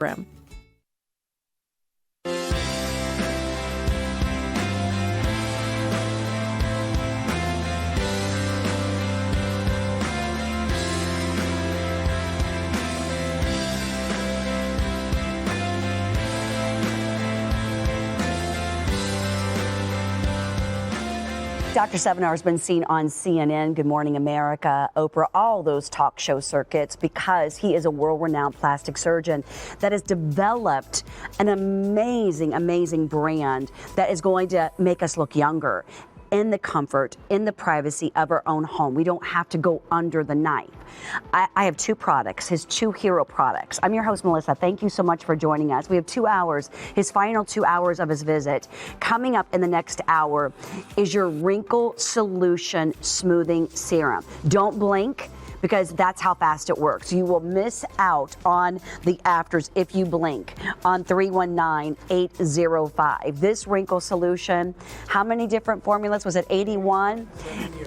program. Dr. Sevinor has been seen on CNN, Good Morning America, Oprah, all those talk show circuits because he is a world-renowned plastic surgeon that has developed an amazing, amazing brand that is going to make us look younger in the comfort, in the privacy of our own home. We don't have to go under the knife. I have two products, his two hero products. I'm your host, Melissa. Thank you so much for joining us. We have 2 hours, his final 2 hours of his visit. Coming up in the next hour is your Wrinkle Solution Smoothing Serum. Don't blink, because that's how fast it works. You will miss out on the afters if you blink on 319-805. This wrinkle solution, how many different formulas? Was it 81?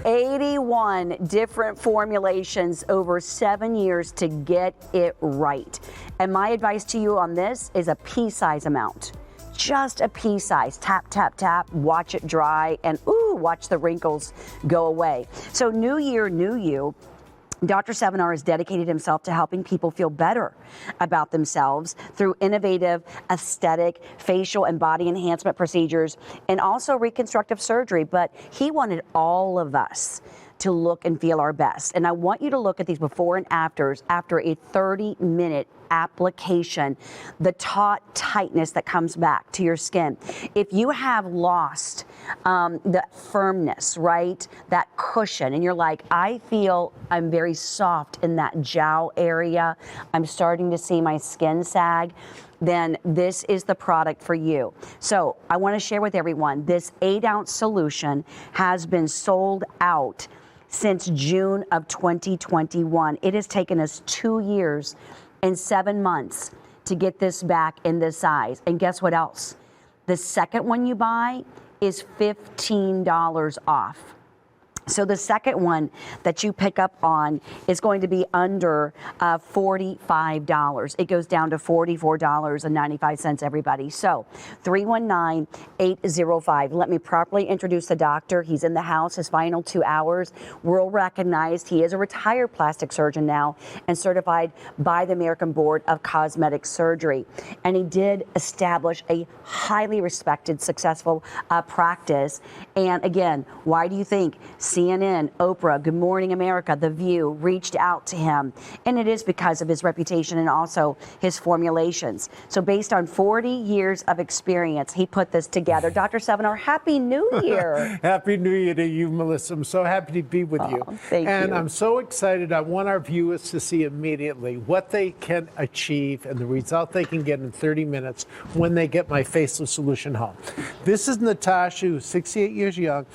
81 different formulations over 7 years to get it right. And my advice to you on this is a pea-size amount. Just a pea size. Tap, tap, tap, watch it dry, and ooh, watch the wrinkles go away. So new year, new you. Dr. Sevinor has dedicated himself to helping people feel better about themselves through innovative aesthetic, facial, and body enhancement procedures, and also reconstructive surgery. But he wanted all of us to look and feel our best. And I want you to look at these before and afters after a 30-minute application, the taut tightness that comes back to your skin. If you have lost the firmness, right, that cushion, and you're like, I feel I'm very soft in that jowl area, I'm starting to see my skin sag, then this is the product for you. So I want to share with everyone, this 8-ounce solution has been sold out since June of 2021. It has taken us 2 years and 7 months to get this back in this size. And guess what else? The second one you buy is $15 off. So the second one that you pick up on is going to be under $45. It goes down to $44.95, everybody. So 319-805. Let me properly introduce the doctor. He's in the house, his final 2 hours. World recognized. He is a retired plastic surgeon now and certified by the American Board of Cosmetic Surgery. And he did establish a highly respected, successful practice. And again, why do you think CNN, Oprah, Good Morning America, The View reached out to him? And it is because of his reputation and also his formulations. So based on 40 years of experience, he put this together. Dr. Sevinor, Happy New Year. Happy New Year to you, Melissa. I'm so happy to be with you. Thank you. And I'm so excited. I want our viewers to see immediately what they can achieve and the result they can get in 30 minutes when they get my faceless solution home. This is Natasha, who's 68 years young.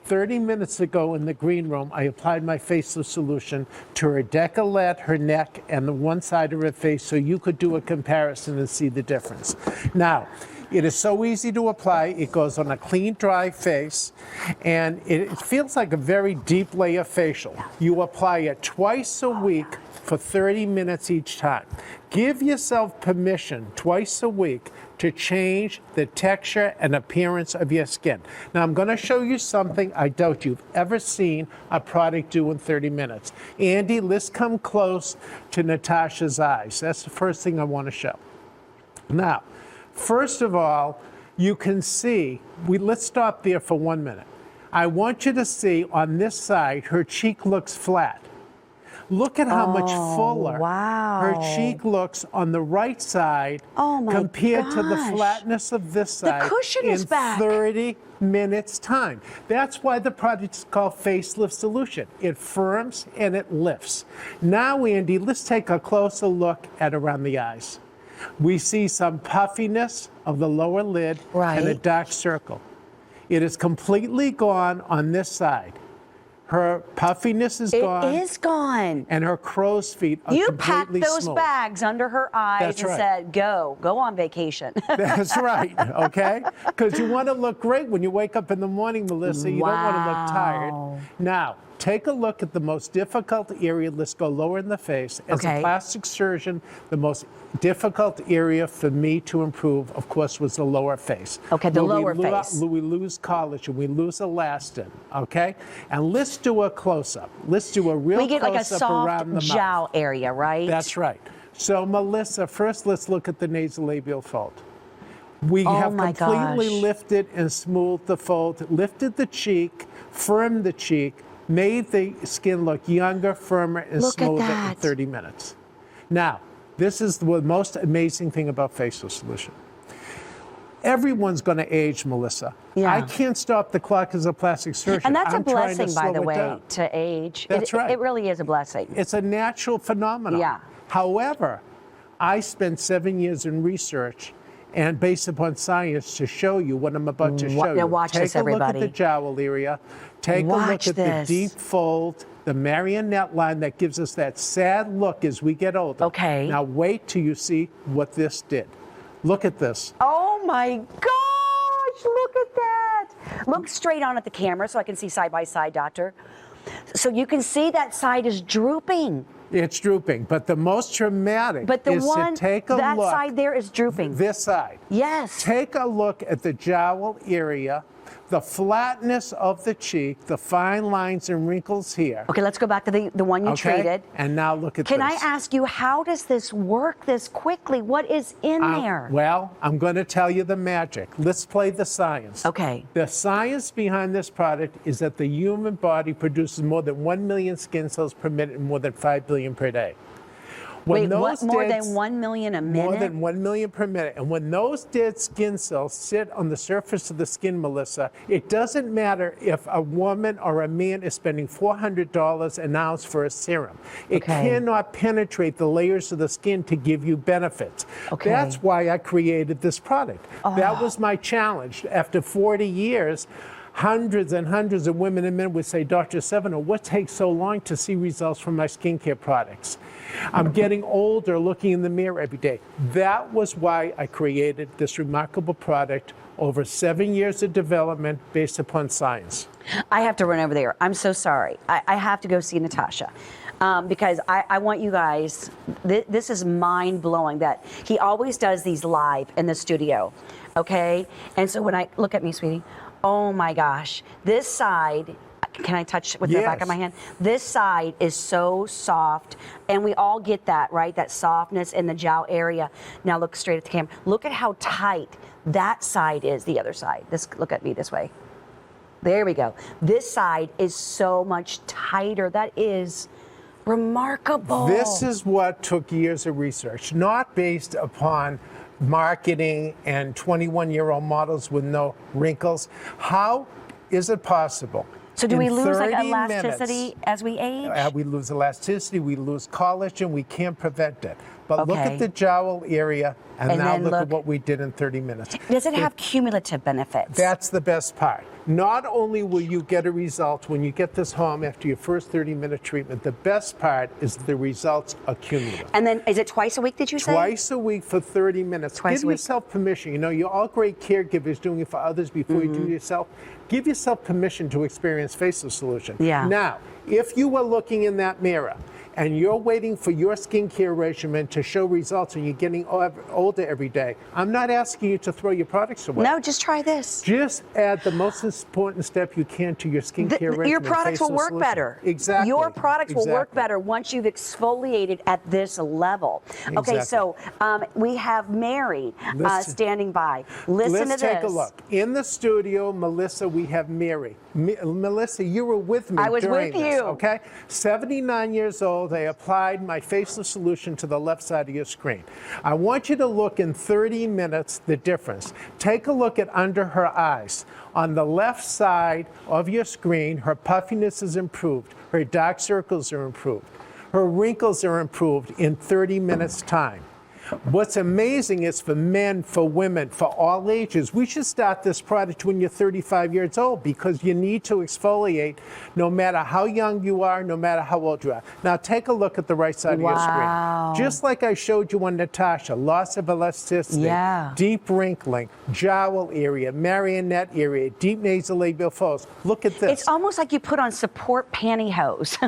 30 minutes ago in the green room, I applied my faceless solution to her décolleté, her neck, and the one side of her face so you could do a comparison and see the difference. Now, it is so easy to apply. It goes on a clean, dry face, and it feels like a very deep layer facial. You apply it twice a week for 30 minutes each time. Give yourself permission twice a week to change the texture and appearance of your skin. Now, I'm going to show you something I doubt you've ever seen a product do in 30 minutes. Andy, let's come close to Natasha's eyes. That's the first thing I want to show. Now, first of all, you can see, let's stop there for 1 minute. I want you to see on this side, her cheek looks flat. Look at how much fuller her cheek looks on the right side compared to the flatness of this side. The cushion is back. 30 minutes time. That's why the product is called Facelift Solution. It firms and it lifts. Now, Andy, let's take a closer look at around the eyes. We see some puffiness of the lower lid and a dark circle. It is completely gone on this side. Her puffiness is gone. It is gone. And her crow's feet are completely smooth. You packed those bags under her eyes and said, go on vacation. That's right, okay? Because you want to look great when you wake up in the morning, Melissa. You don't want to look tired. Now, take a look at the most difficult area. Let's go lower in the face. As Okay. a plastic surgeon, the most difficult area for me to improve, of course, was the lower face. Okay, the Where lower face. We lose collagen, we lose elastin, okay? And let's do a close-up. Let's do a real We get like a close-up around the soft mouth. jowl area, right? That's right. So, Melissa, first let's look at the nasolabial fold. We Oh have my completely gosh. lifted and smoothed the fold, lifted the cheek, firmed the cheek, made the skin look younger, firmer, and Look at smoother in that. 30 minutes. Now, this is the most amazing thing about facial solution. Everyone's going to age, Melissa. Yeah. I can't stop the clock as a plastic surgeon. And that's I'm a trying to blessing, by slow the it way, down. to age. That's it, right. It really is a blessing. It's a natural phenomenon. Yeah. However, I spent 7 years in research and based upon science to show you what I'm about to show Now you. watch Take this, a look everybody. at the jowl area. Take a Watch look at this. the deep fold, the marionette line that gives us that sad look as we get older. Okay. Now wait till you see what this did. Look at this. Oh my gosh, look at that. Look straight on at the camera so I can see side by side, doctor. So you can see that side is drooping. It's drooping, but the most dramatic But the is one, to take a that look. side there is drooping. This side. Yes. Take a look at the jowl area, the flatness of the cheek, the fine lines and wrinkles here. Okay, let's go back to the one you Okay? treated. And now look at Can this. I ask you, how does this work this quickly? What is in there? Well, I'm going to tell you the magic. Let's play the science. Okay. The science behind this product is that the human body produces more than 1 million skin cells per minute and more than 5 billion per day. When Wait, what? those More dead- than 1 million a minute? More than 1 million per minute. And when those dead skin cells sit on the surface of the skin, Melissa, it doesn't matter if a woman or a man is spending $400 an ounce for a serum. It Okay. cannot penetrate the layers of the skin to give you benefits. Okay. That's why I created this product. That was my challenge. After 40 years, hundreds and hundreds of women and men would say, Dr. Sevinor, what takes so long to see results from my skincare products? I'm getting older looking in the mirror every day. That was why I created this remarkable product over 7 years of development based upon science. I have to run over there. I'm so sorry. I have to go see Natasha. Because I want you guys, this is mind blowing that he always does these live in the studio. Okay? And so when I look at me, sweetie, oh my gosh, this side, can I touch with the back Yes. of my hand? This side is so soft, and we all get that, right? That softness in the jowl area. Now look straight at the camera. Look at how tight that side is, the other side. Look at me this way. There we go. This side is so much tighter. That is remarkable. This is what took years of research, not based upon marketing and 21-year-old models with no wrinkles. How is it possible? So do we in lose like 30 elasticity minutes, as we age? we lose elasticity, we lose collagen, we can't prevent it. But look Okay. at the jowl area, and now then look at look- what we did in 30 minutes. Does it have cumulative benefits? That's the best part. Not only will you get a result when you get this home after your first 30-minute treatment, the best part is the results accumulate. And then is it twice a week, did you say? Twice a week for 30 minutes. Twice Give a week. yourself permission. You know, you're all great caregivers doing it for others before you do it yourself. Give yourself permission to experience facial solution. Yeah. Now, if you are looking in that mirror and you're waiting for your skincare regimen to show results and you're getting older every day, I'm not asking you to throw your products away. No, just try this. Just add the most important step you can to your skincare regimen. Your products will facial work solution. better. Exactly. Your products will work Exactly. better once you've exfoliated at this level. Okay, Exactly. so we have Mary Listen. standing by. Listen Let's to this. take a look. In the studio, Melissa, we have Mary. Melissa, you were with me I was during with this, you. okay? 79 years old, I applied my facial solution to the left side of your screen. I want you to look in 30 minutes the difference. Take a look at under her eyes. On the left side of your screen, her puffiness is improved. Her dark circles are improved. Her wrinkles are improved in 30 minutes time. What's amazing is for men, for women, for all ages, we should start this product when you're 35 years old because you need to exfoliate no matter how young you are, no matter how old you are. Now take a look at the right side of your Wow. screen. Just like I showed you on Natasha, loss of elasticity, Yeah. deep wrinkling, jowl area, marionette area, deep nasolabial folds. Look at this. It's almost like you put on support pantyhose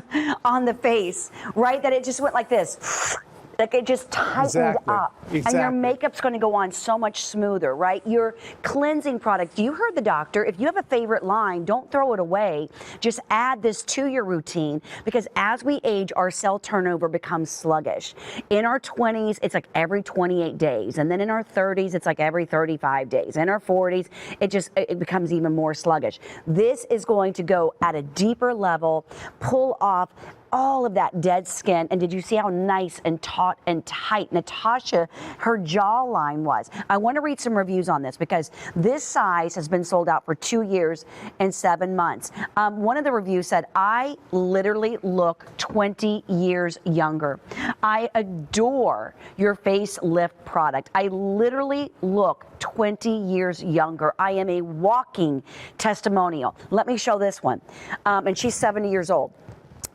on the face, right? That it just went like this. Like it just tightened up. And your makeup's going to go on so much smoother, right? Your cleansing product, you heard the doctor. If you have a favorite line, don't throw it away. Just add this to your routine because as we age, our cell turnover becomes sluggish. In our 20s, it's like every 28 days. And then in our 30s, it's like every 35 days. In our 40s, it becomes even more sluggish. This is going to go at a deeper level, pull off all of that dead skin. And did you see how nice and taut and tight Natasha, her jawline was? I want to read some reviews on this because this size has been sold out for 2 years and 7 months. One of the reviews said, I literally look 20 years younger. I adore your facelift product. I literally look 20 years younger. I am a walking testimonial. Let me show this one. And she's 70 years old.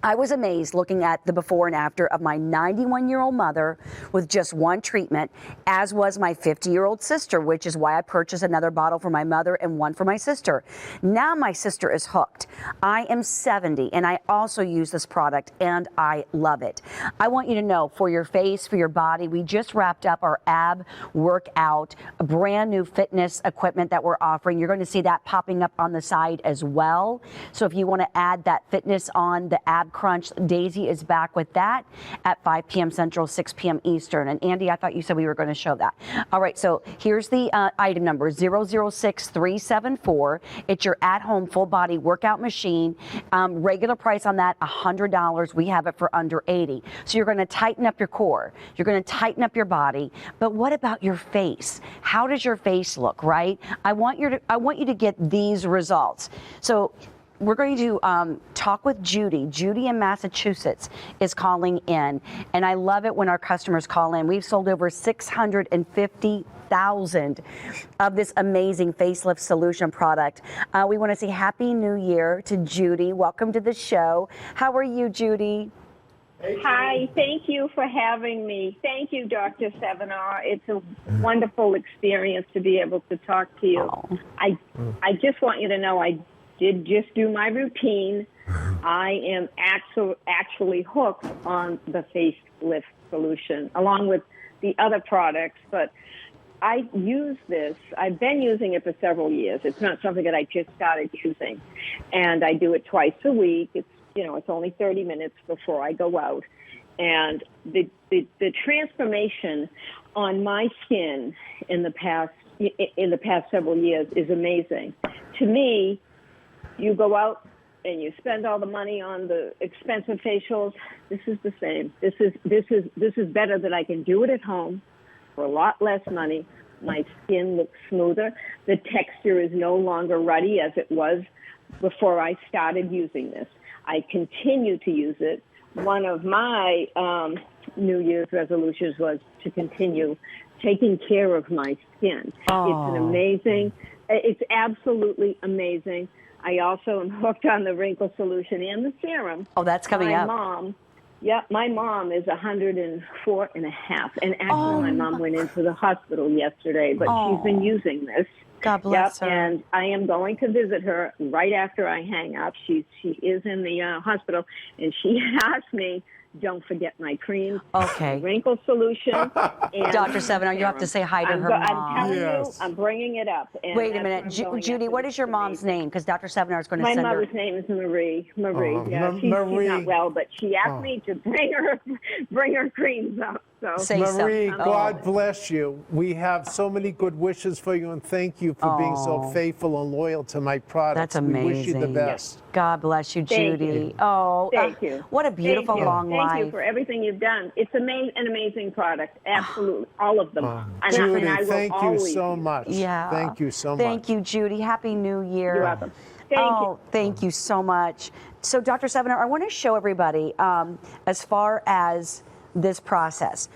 I was amazed looking at the before and after of my 91-year-old mother with just one treatment, as was my 50-year-old sister, which is why I purchased another bottle for my mother and one for my sister. Now my sister is hooked. I am 70 and I also use this product and I love it. I want you to know for your face, for your body, we just wrapped up our ab workout, a brand new fitness equipment that we're offering. You're going to see that popping up on the side as well. So if you want to add that fitness on the ab crunch, Daisy is back with that at 5 p.m. Central, 6 p.m. Eastern. And Andy, I thought you said we were going to show that. All right, so here's the item number 006374. It's your at-home full body workout machine. Regular price on that $100. We have it for under $80. So you're going to tighten up your core. You're going to tighten up your body. But what about your face? How does your face look, right? I want you to get these results. So we're going to talk with Judy. Judy in Massachusetts is calling in, and I love it when our customers call in. We've sold over 650,000 of this amazing facelift solution product. We want to say Happy New Year to Judy. Welcome to the show. How are you, Judy? Hi, thank you for having me. Thank you, Dr. Sevinor. It's a wonderful experience to be able to talk to you. Oh. I just want you to know I did just do my routine. I am actually hooked on the facelift solution along with the other products, but I use this. I've been using it for several years. It's not something that I just started using, and I do it twice a week. It's only 30 minutes before I go out, and the transformation on my skin in the past several years is amazing. To me, you go out and you spend all the money on the expensive facials. This is the same. This is better that I can do it at home for a lot less money. My skin looks smoother. The texture is no longer ruddy as it was before I started using this. I continue to use it. One of my New Year's resolutions was to continue taking care of my skin. Oh. It's absolutely amazing. I also am hooked on the wrinkle solution and the serum. Oh, that's coming up. My mom is 104 and a half. And actually, my mom went into the hospital yesterday, but she's been using this. God bless her. And I am going to visit her right after I hang up. She is in the hospital, and she asked me, don't forget my cream, wrinkle solution. And Dr. Sevinor, you have to say hi to her mom. I'm telling you, I'm bringing it up. And wait a minute. Judy, what is your mom's name? Because Dr. Sevinor is going to send her. My mother's name is Marie. She's not well, but she asked me to bring her creams up. So. Marie, God bless you. We have so many good wishes for you, and thank you for being so faithful and loyal to my products. That's amazing. We wish you the best. Yes. God bless you, Judy. Thank you. Oh, thank you. What a beautiful long life. Thank you for everything you've done. It's an amazing product. Absolutely. All of them. Judy, thank you so much. Yeah. Thank you so much. Thank you, Judy. Happy New Year. You're welcome. Thank you. Thank you so much. So, Dr. Sevinor, I want to show everybody as far as this process.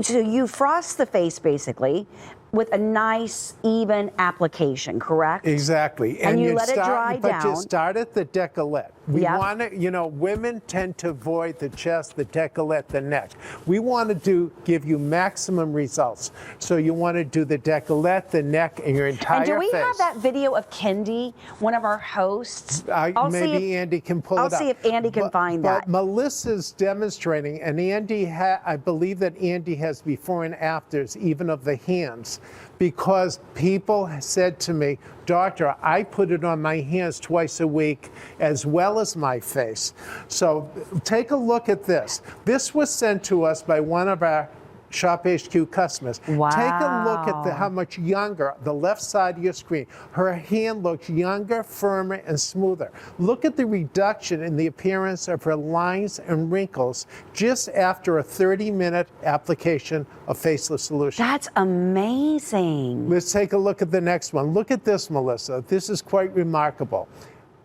so you frost the face basically with a nice, even application, correct? Exactly. And you let it dry But you down. start at the décolleté. We Yep. want to, women tend to avoid the chest, the décolleté, the neck. We want to give you maximum results. So you want to do the décolleté, the neck, and your entire face. And do we have that video of Kendi, one of our hosts? Maybe Andy can pull it up. I'll see if Andy can find that. But Melissa's demonstrating, and I believe that Andy has before and afters, even of the hands, because people said to me, Doctor, I put it on my hands twice a week as well as my face. So take a look at this. This was sent to us by one of our SHOPHQ customers. Wow. Take a look at how much younger, the left side of your screen. Her hand looks younger, firmer, and smoother. Look at the reduction in the appearance of her lines and wrinkles just after a 30-minute application of faceless solution. That's amazing. Let's take a look at the next one. Look at this, Melissa. This is quite remarkable.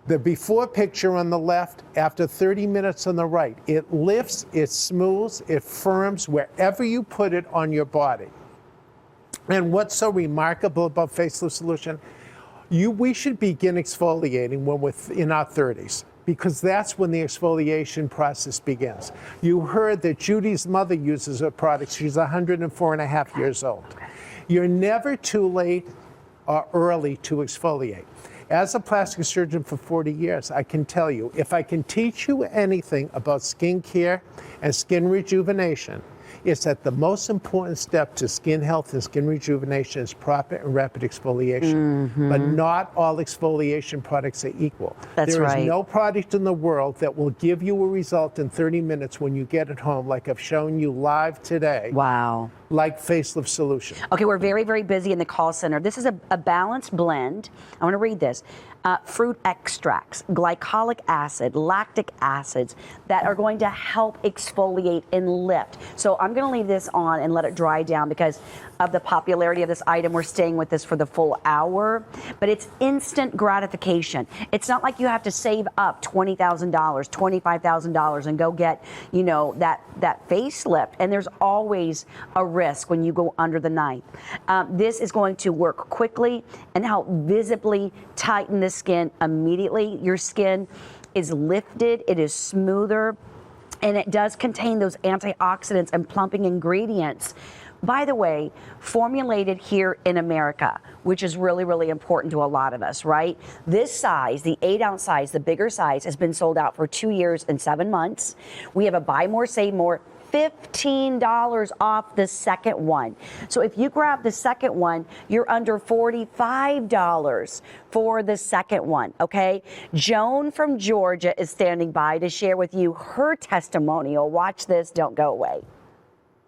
The before picture on the left, after 30 minutes on the right, it lifts, it smooths, it firms wherever you put it on your body. And what's so remarkable about faceless solution? We should begin exfoliating when we're in our 30s, because that's when the exfoliation process begins. You heard that Judy's mother uses her product. She's 104 and a half years old. You're never too late or early to exfoliate. As a plastic surgeon for 40 years, I can tell you, if I can teach you anything about skin care and skin rejuvenation, it's that the most important step to skin health and skin rejuvenation is proper and rapid exfoliation. But not all exfoliation products are equal. That's right. There is no product in the world that will give you a result in 30 minutes when you get it home, like I've shown you live today. Wow. Like Facelift Solution. Okay, we're very, very busy in the call center. This is a balanced blend. I want to read this. Fruit extracts, glycolic acid, lactic acids that are going to help exfoliate and lift. So I'm going to leave this on and let it dry down because of the popularity of this item. We're staying with this for the full hour, but it's instant gratification. It's not like you have to save up $20,000, $25,000 and go get, that facelift. And there's always a risk when you go under the knife. This is going to work quickly and help visibly tighten the skin immediately. Your skin is lifted, it is smoother, and it does contain those antioxidants and plumping ingredients. By the way, formulated here in America, which is really, really important to a lot of us, right? This size, the 8-ounce size, the bigger size, has been sold out for 2 years and 7 months. We have a buy more, save more, $15 off the second one. So if you grab the second one, you're under $45 for the second one, okay? Joan from Georgia is standing by to share with you her testimonial. Watch this, don't go away.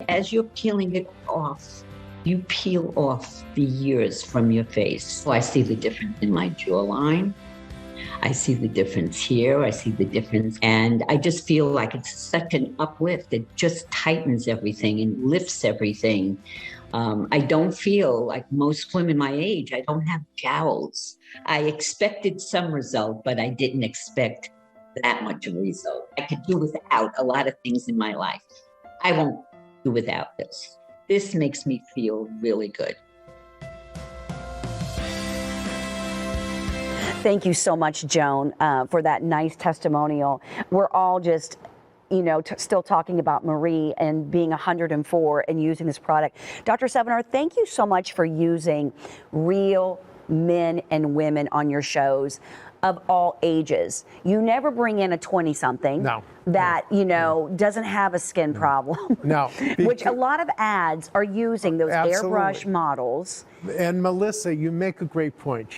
As you're peeling it off, you peel off the years from your face. So I see the difference in my jawline. I see the difference here. I see the difference. And I just feel like it's such an uplift. It just tightens everything and lifts everything. I don't feel like most women my age. I don't have jowls. I expected some result, but I didn't expect that much of a result. I could do without a lot of things in my life. I won't do without this. This makes me feel really good. Thank you so much, Joan, for that nice testimonial. We're all just, still talking about Marie and being 104 and using this product. Dr. Sevinor, thank you so much for using real men and women on your shows of all ages. You never bring in a 20-something that, doesn't have a skin problem. No. Which a lot of ads are using those airbrush models. And Melissa, you make a great point.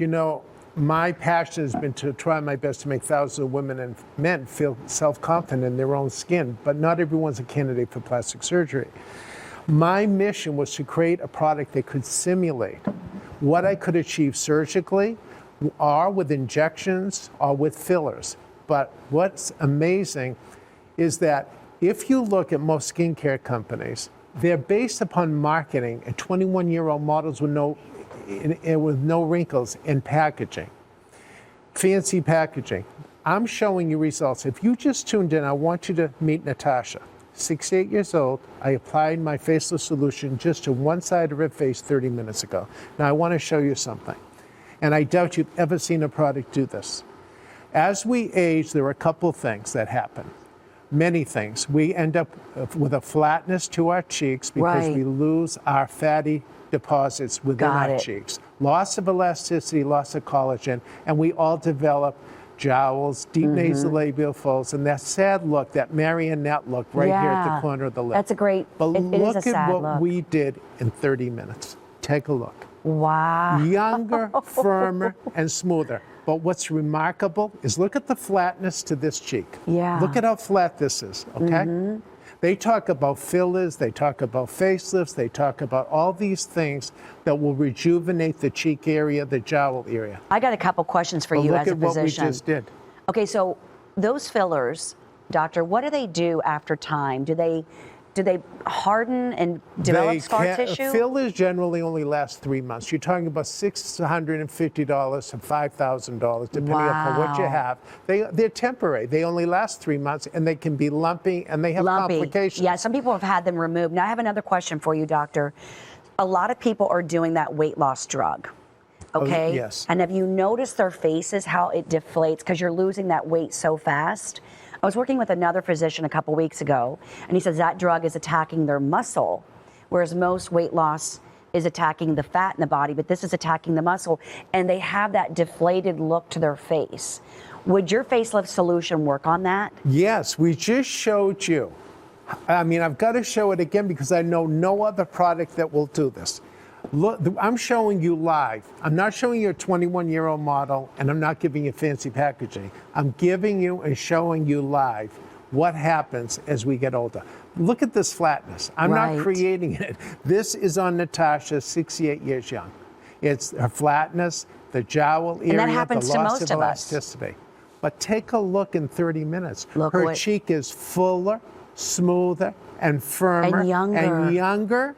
My passion has been to try my best to make thousands of women and men feel self-confident in their own skin, but not everyone's a candidate for plastic surgery. My mission was to create a product that could simulate what I could achieve surgically or with injections or with fillers. But what's amazing is that if you look at most skincare companies, they're based upon marketing and 21-year-old models with no wrinkles in packaging, fancy packaging. I'm showing you results. If you just tuned in, I want you to meet Natasha, 68 years old. I applied my faceless solution just to one side of her face 30 minutes ago. Now I want to show you something. And I doubt you've ever seen a product do this. As we age, there are a couple things that happen. Many things. We end up with a flatness to our cheeks because we lose our fatty deposits within our cheeks. Loss of elasticity, loss of collagen, and we all develop jowls, deep nasolabial folds, and that sad look, that marionette look right here at the corner of the lip. That's a great, but it look is a at sad what look. we did in 30 minutes. Take a look. Wow. Younger, firmer, and smoother. But what's remarkable is look at the flatness to this cheek. Yeah. Look at how flat this is, okay? They talk about fillers, they talk about facelifts, they talk about all these things that will rejuvenate the cheek area, the jowl area. I got a couple questions for you as a physician. Look at what we just did. Okay, so those fillers, doctor, what do they do after time? Do they harden and develop scar tissue? Fillers generally only last 3 months. You're talking about $650 to $5,000, depending upon what you have. They're temporary. They only last 3 months, and they can be lumpy, and they have complications. Yeah, some people have had them removed. Now, I have another question for you, doctor. A lot of people are doing that weight loss drug. Okay? Yes. And have you noticed their faces, how it deflates because you're losing that weight so fast? I was working with another physician a couple weeks ago, and he says that drug is attacking their muscle, whereas most weight loss is attacking the fat in the body, but this is attacking the muscle, and they have that deflated look to their face. Would your facelift solution work on that? Yes, we just showed you. I mean, I've got to show it again because I know no other product that will do this. Look, I'm showing you live. I'm not showing you a 21-year-old model, and I'm not giving you fancy packaging. I'm giving you and showing you live what happens as we get older. Look at this flatness. I'm not creating it. This is on Natasha, 68 years young. It's her flatness, the jowl area, and that happens the to loss most of of us. elasticity. But take a look in 30 minutes. Look her cheek is fuller, smoother, and firmer, and younger.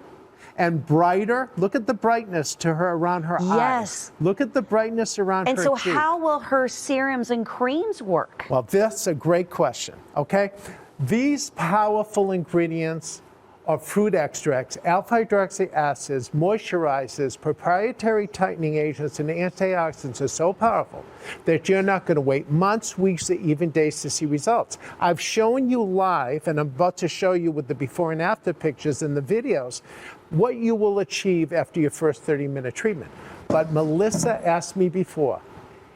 And brighter. Look at the brightness to her around her eyes. Yes. Look at the brightness around her cheek. And so cheek. how will her serums and creams work? Well, that's a great question, okay? These powerful ingredients are fruit extracts, alpha-hydroxy acids, moisturizers, proprietary tightening agents, and antioxidants are so powerful that you're not going to wait months, weeks, or even days to see results. I've shown you live, and I'm about to show you with the before and after pictures in the videos, what you will achieve after your first 30-minute treatment. But Melissa asked me before,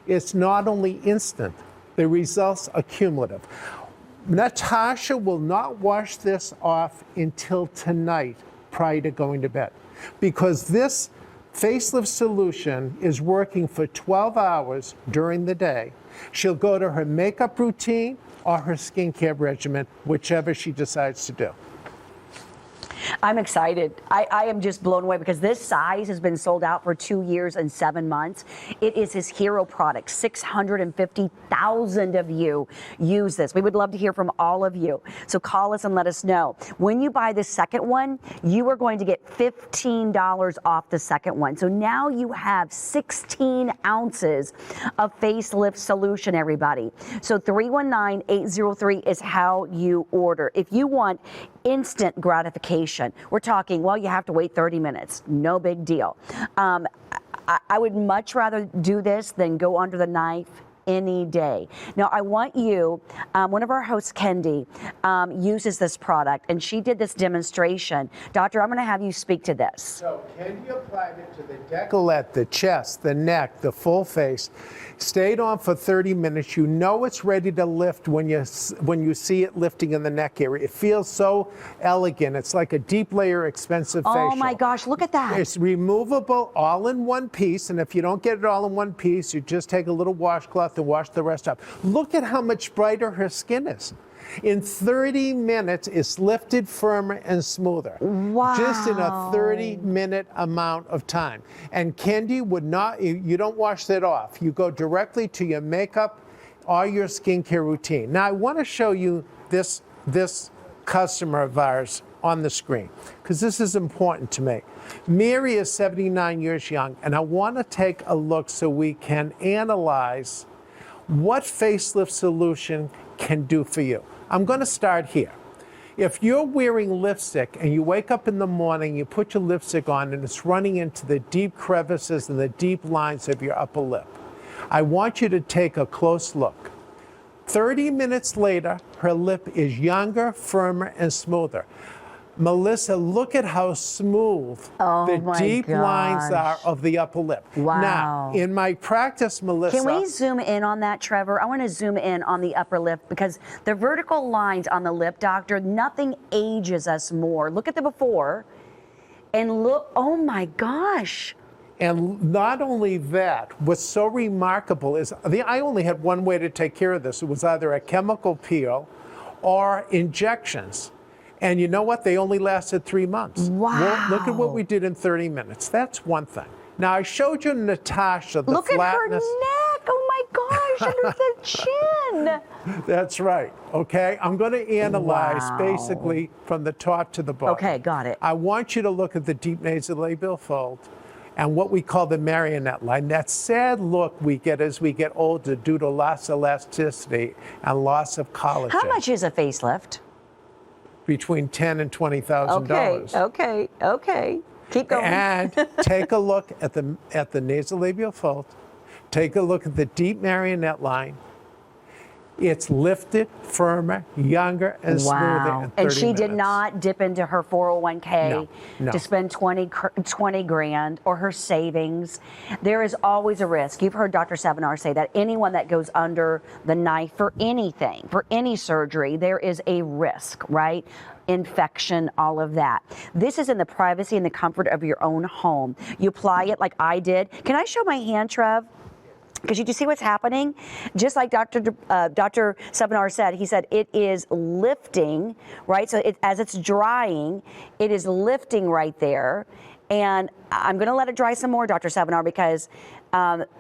it's not only instant, the results are cumulative. Natasha will not wash this off until tonight prior to going to bed because this facelift solution is working for 12 hours during the day. She'll go to her makeup routine or her skincare regimen, whichever she decides to do. I'm excited. I am just blown away because this size has been sold out for 2 years and 7 months. It is his hero product. 650,000 of you use this. We would love to hear from all of you. So call us and let us know. When you buy the second one, you are going to get $15 off the second one. So now you have 16 ounces of facelift solution, everybody. So 319-803 is how you order. If you want instant gratification, we're talking, well, you have to wait 30 minutes. No big deal. I would much rather do this than go under the knife any day. Now, I want you, one of our hosts, Kendi, uses this product, and she did this demonstration. Doctor, I'm going to have you speak to this. So Kendi applied it to the décolleté, the chest, the neck, the full face. Stayed on for 30 minutes. You know it's ready to lift when you see it lifting in the neck area. It feels so elegant. It's like a deep layer, expensive facial. Oh my gosh, look at that. It's removable all in one piece, and if you don't get it all in one piece, you just take a little washcloth and wash the rest up. Look at how much brighter her skin is. In 30 minutes, it's lifted, firmer, and smoother. Wow. Just in a 30-minute amount of time. And Kendi would not, you don't wash that off. You go directly to your makeup or your skincare routine. Now, I want to show you this customer of ours on the screen, because this is important to me. Mary is 79 years young, and I want to take a look so we can analyze what facelift solution can do for you. I'm going to start here. If you're wearing lipstick and you wake up in the morning, you put your lipstick on and it's running into the deep crevices and the deep lines of your upper lip, I want you to take a close look. 30 minutes later, her lip is younger, firmer, and smoother. Melissa, look at how smooth the deep lines are of the upper lip. Wow. Now, in my practice, Melissa... Can we zoom in on that, Trevor? I want to zoom in on the upper lip because the vertical lines on the lip, doctor, nothing ages us more. Look at the before and look, oh my gosh. And not only that, what's so remarkable is I only had one way to take care of this. It was either a chemical peel or injections. And you know what? They only lasted 3 months. Wow. Well, look at what we did in 30 minutes. That's one thing. Now, I showed you Natasha, the look flatness. Look at her neck. Oh my gosh, under the chin. That's right. Okay, I'm going to analyze basically from the top to the bottom. Okay, got it. I want you to look at the deep nasolabial fold and what we call the marionette line. That sad look we get as we get older due to loss of elasticity and loss of collagen. How much is a facelift? Between $10,000 and $20,000. Okay. Keep going. And take a look at the nasolabial fold. Take a look at the deep marionette line. It's lifted, firmer, younger, and smoother in 30 And she minutes. did not dip into her 401k to spend 20 grand or her savings. There is always a risk. You've heard Dr. Sevinor say that anyone that goes under the knife for anything, for any surgery, there is a risk, right? Infection, all of that. This is in the privacy and the comfort of your own home. You apply it like I did. Can I show my hand, Trev? Because you see what's happening? Just like Dr. Sevinor said, he said it is lifting, right? So as it's drying, it is lifting right there. And I'm going to let it dry some more, Dr. Sevinor, because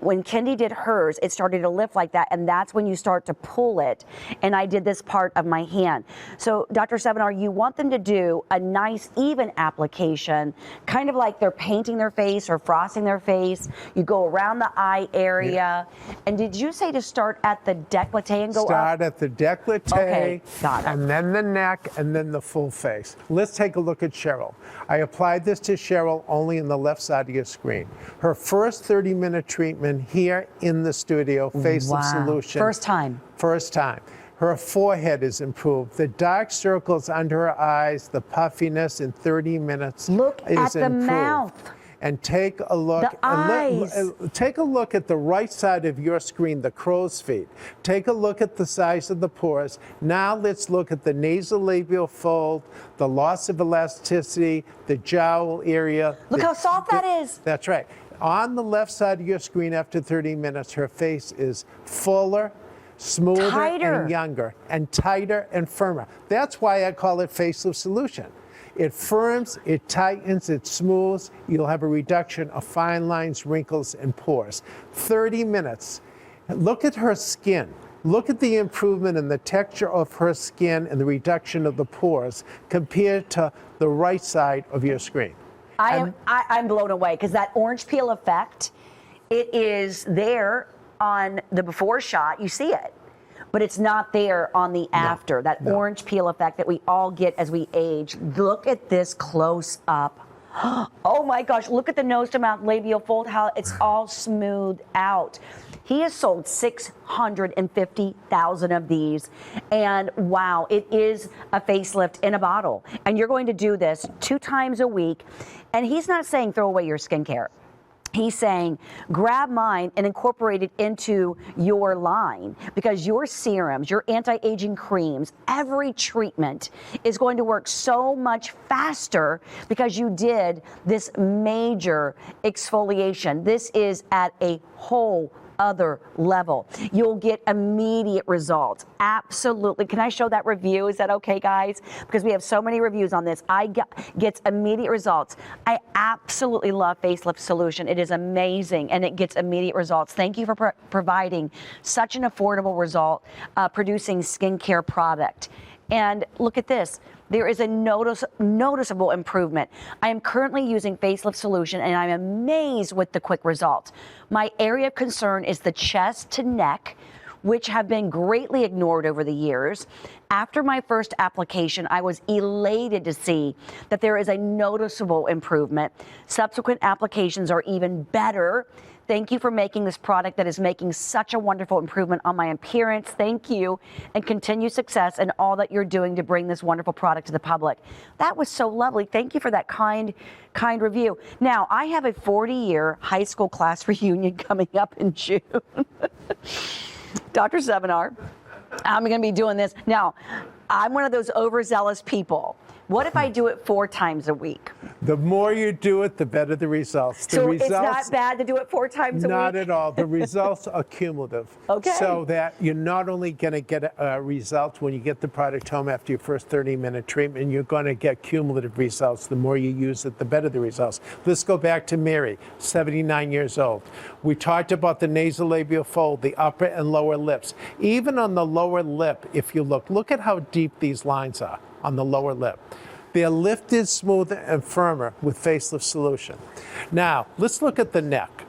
when Kendi did hers, it started to lift like that, and that's when you start to pull it. And I did this part of my hand. So, Dr. Sevinor, you want them to do a nice, even application, kind of like they're painting their face or frosting their face. You go around the eye area. Yeah. And did you say to start at the décolleté and go Start up? at the décolleté, okay, got it. And then the neck, and then the full face. Let's take a look at Cheryl. I applied this to Cheryl only in the left side of your screen. Her first 30-minute treatment here in the studio, facelift solution. First time. First time. Her forehead is improved. The dark circles under her eyes, the puffiness in 30 minutes Look is at the improved. Mouth. And take a look. The eyes. Take a look at the right side of your screen, the crow's feet. Take a look at the size of the pores. Now let's look at the nasolabial fold, the loss of elasticity, the jowl area. Look how soft that is. That's right. On the left side of your screen after 30 minutes, her face is fuller, smoother, and younger, and tighter and firmer. That's why I call it facelift solution. It firms, it tightens, it smooths. You'll have a reduction of fine lines, wrinkles, and pores. 30 minutes. Look at her skin. Look at the improvement in the texture of her skin and the reduction of the pores compared to the right side of your screen. I'm blown away because that orange peel effect, it is there on the before shot. You see it. But it's not there on the after, that orange peel effect that we all get as we age. Look at this close up. Oh my gosh, look at the nose to mouth labial fold, how it's all smoothed out. He has sold 650,000 of these. And wow, it is a facelift in a bottle. And you're going to do this 2 times a week. And he's not saying throw away your skincare. He's saying, grab mine and incorporate it into your line because your serums, your anti-aging creams, every treatment is going to work so much faster because you did this major exfoliation. This is at a whole other level. You'll get immediate results. Absolutely. Can I show that review? Is that okay, guys? Because we have so many reviews on this. Gets immediate results. I absolutely love Facelift Solution. It is amazing and it gets immediate results. Thank you for providing such an affordable result, producing skincare product. And look at this. There is a noticeable improvement. I am currently using Facelift Solution and I'm amazed with the quick results. My area of concern is the chest to neck, which have been greatly ignored over the years. After my first application, I was elated to see that there is a noticeable improvement. Subsequent applications are even better. Thank you for making this product that is making such a wonderful improvement on my appearance. Thank you, and continued success in all that you're doing to bring this wonderful product to the public. That was so lovely. Thank you for that kind review. Now, I have a 40-year high school class reunion coming up in June. Dr. Sevinor, I'm going to be doing this. Now, I'm one of those overzealous people. What if I do it 4 times a week? The more you do it, the better the results. So it's not bad to do it 4 times a week? Not at all. The results are cumulative. Okay. So that you're not only going to get results when you get the product home after your first 30-minute treatment, you're going to get cumulative results. The more you use it, the better the results. Let's go back to Mary, 79 years old. We talked about the nasolabial fold, the upper and lower lips. Even on the lower lip, if you look at how deep these lines are on the lower lip. They're lifted, smoother, and firmer with facelift solution. Now, let's look at the neck.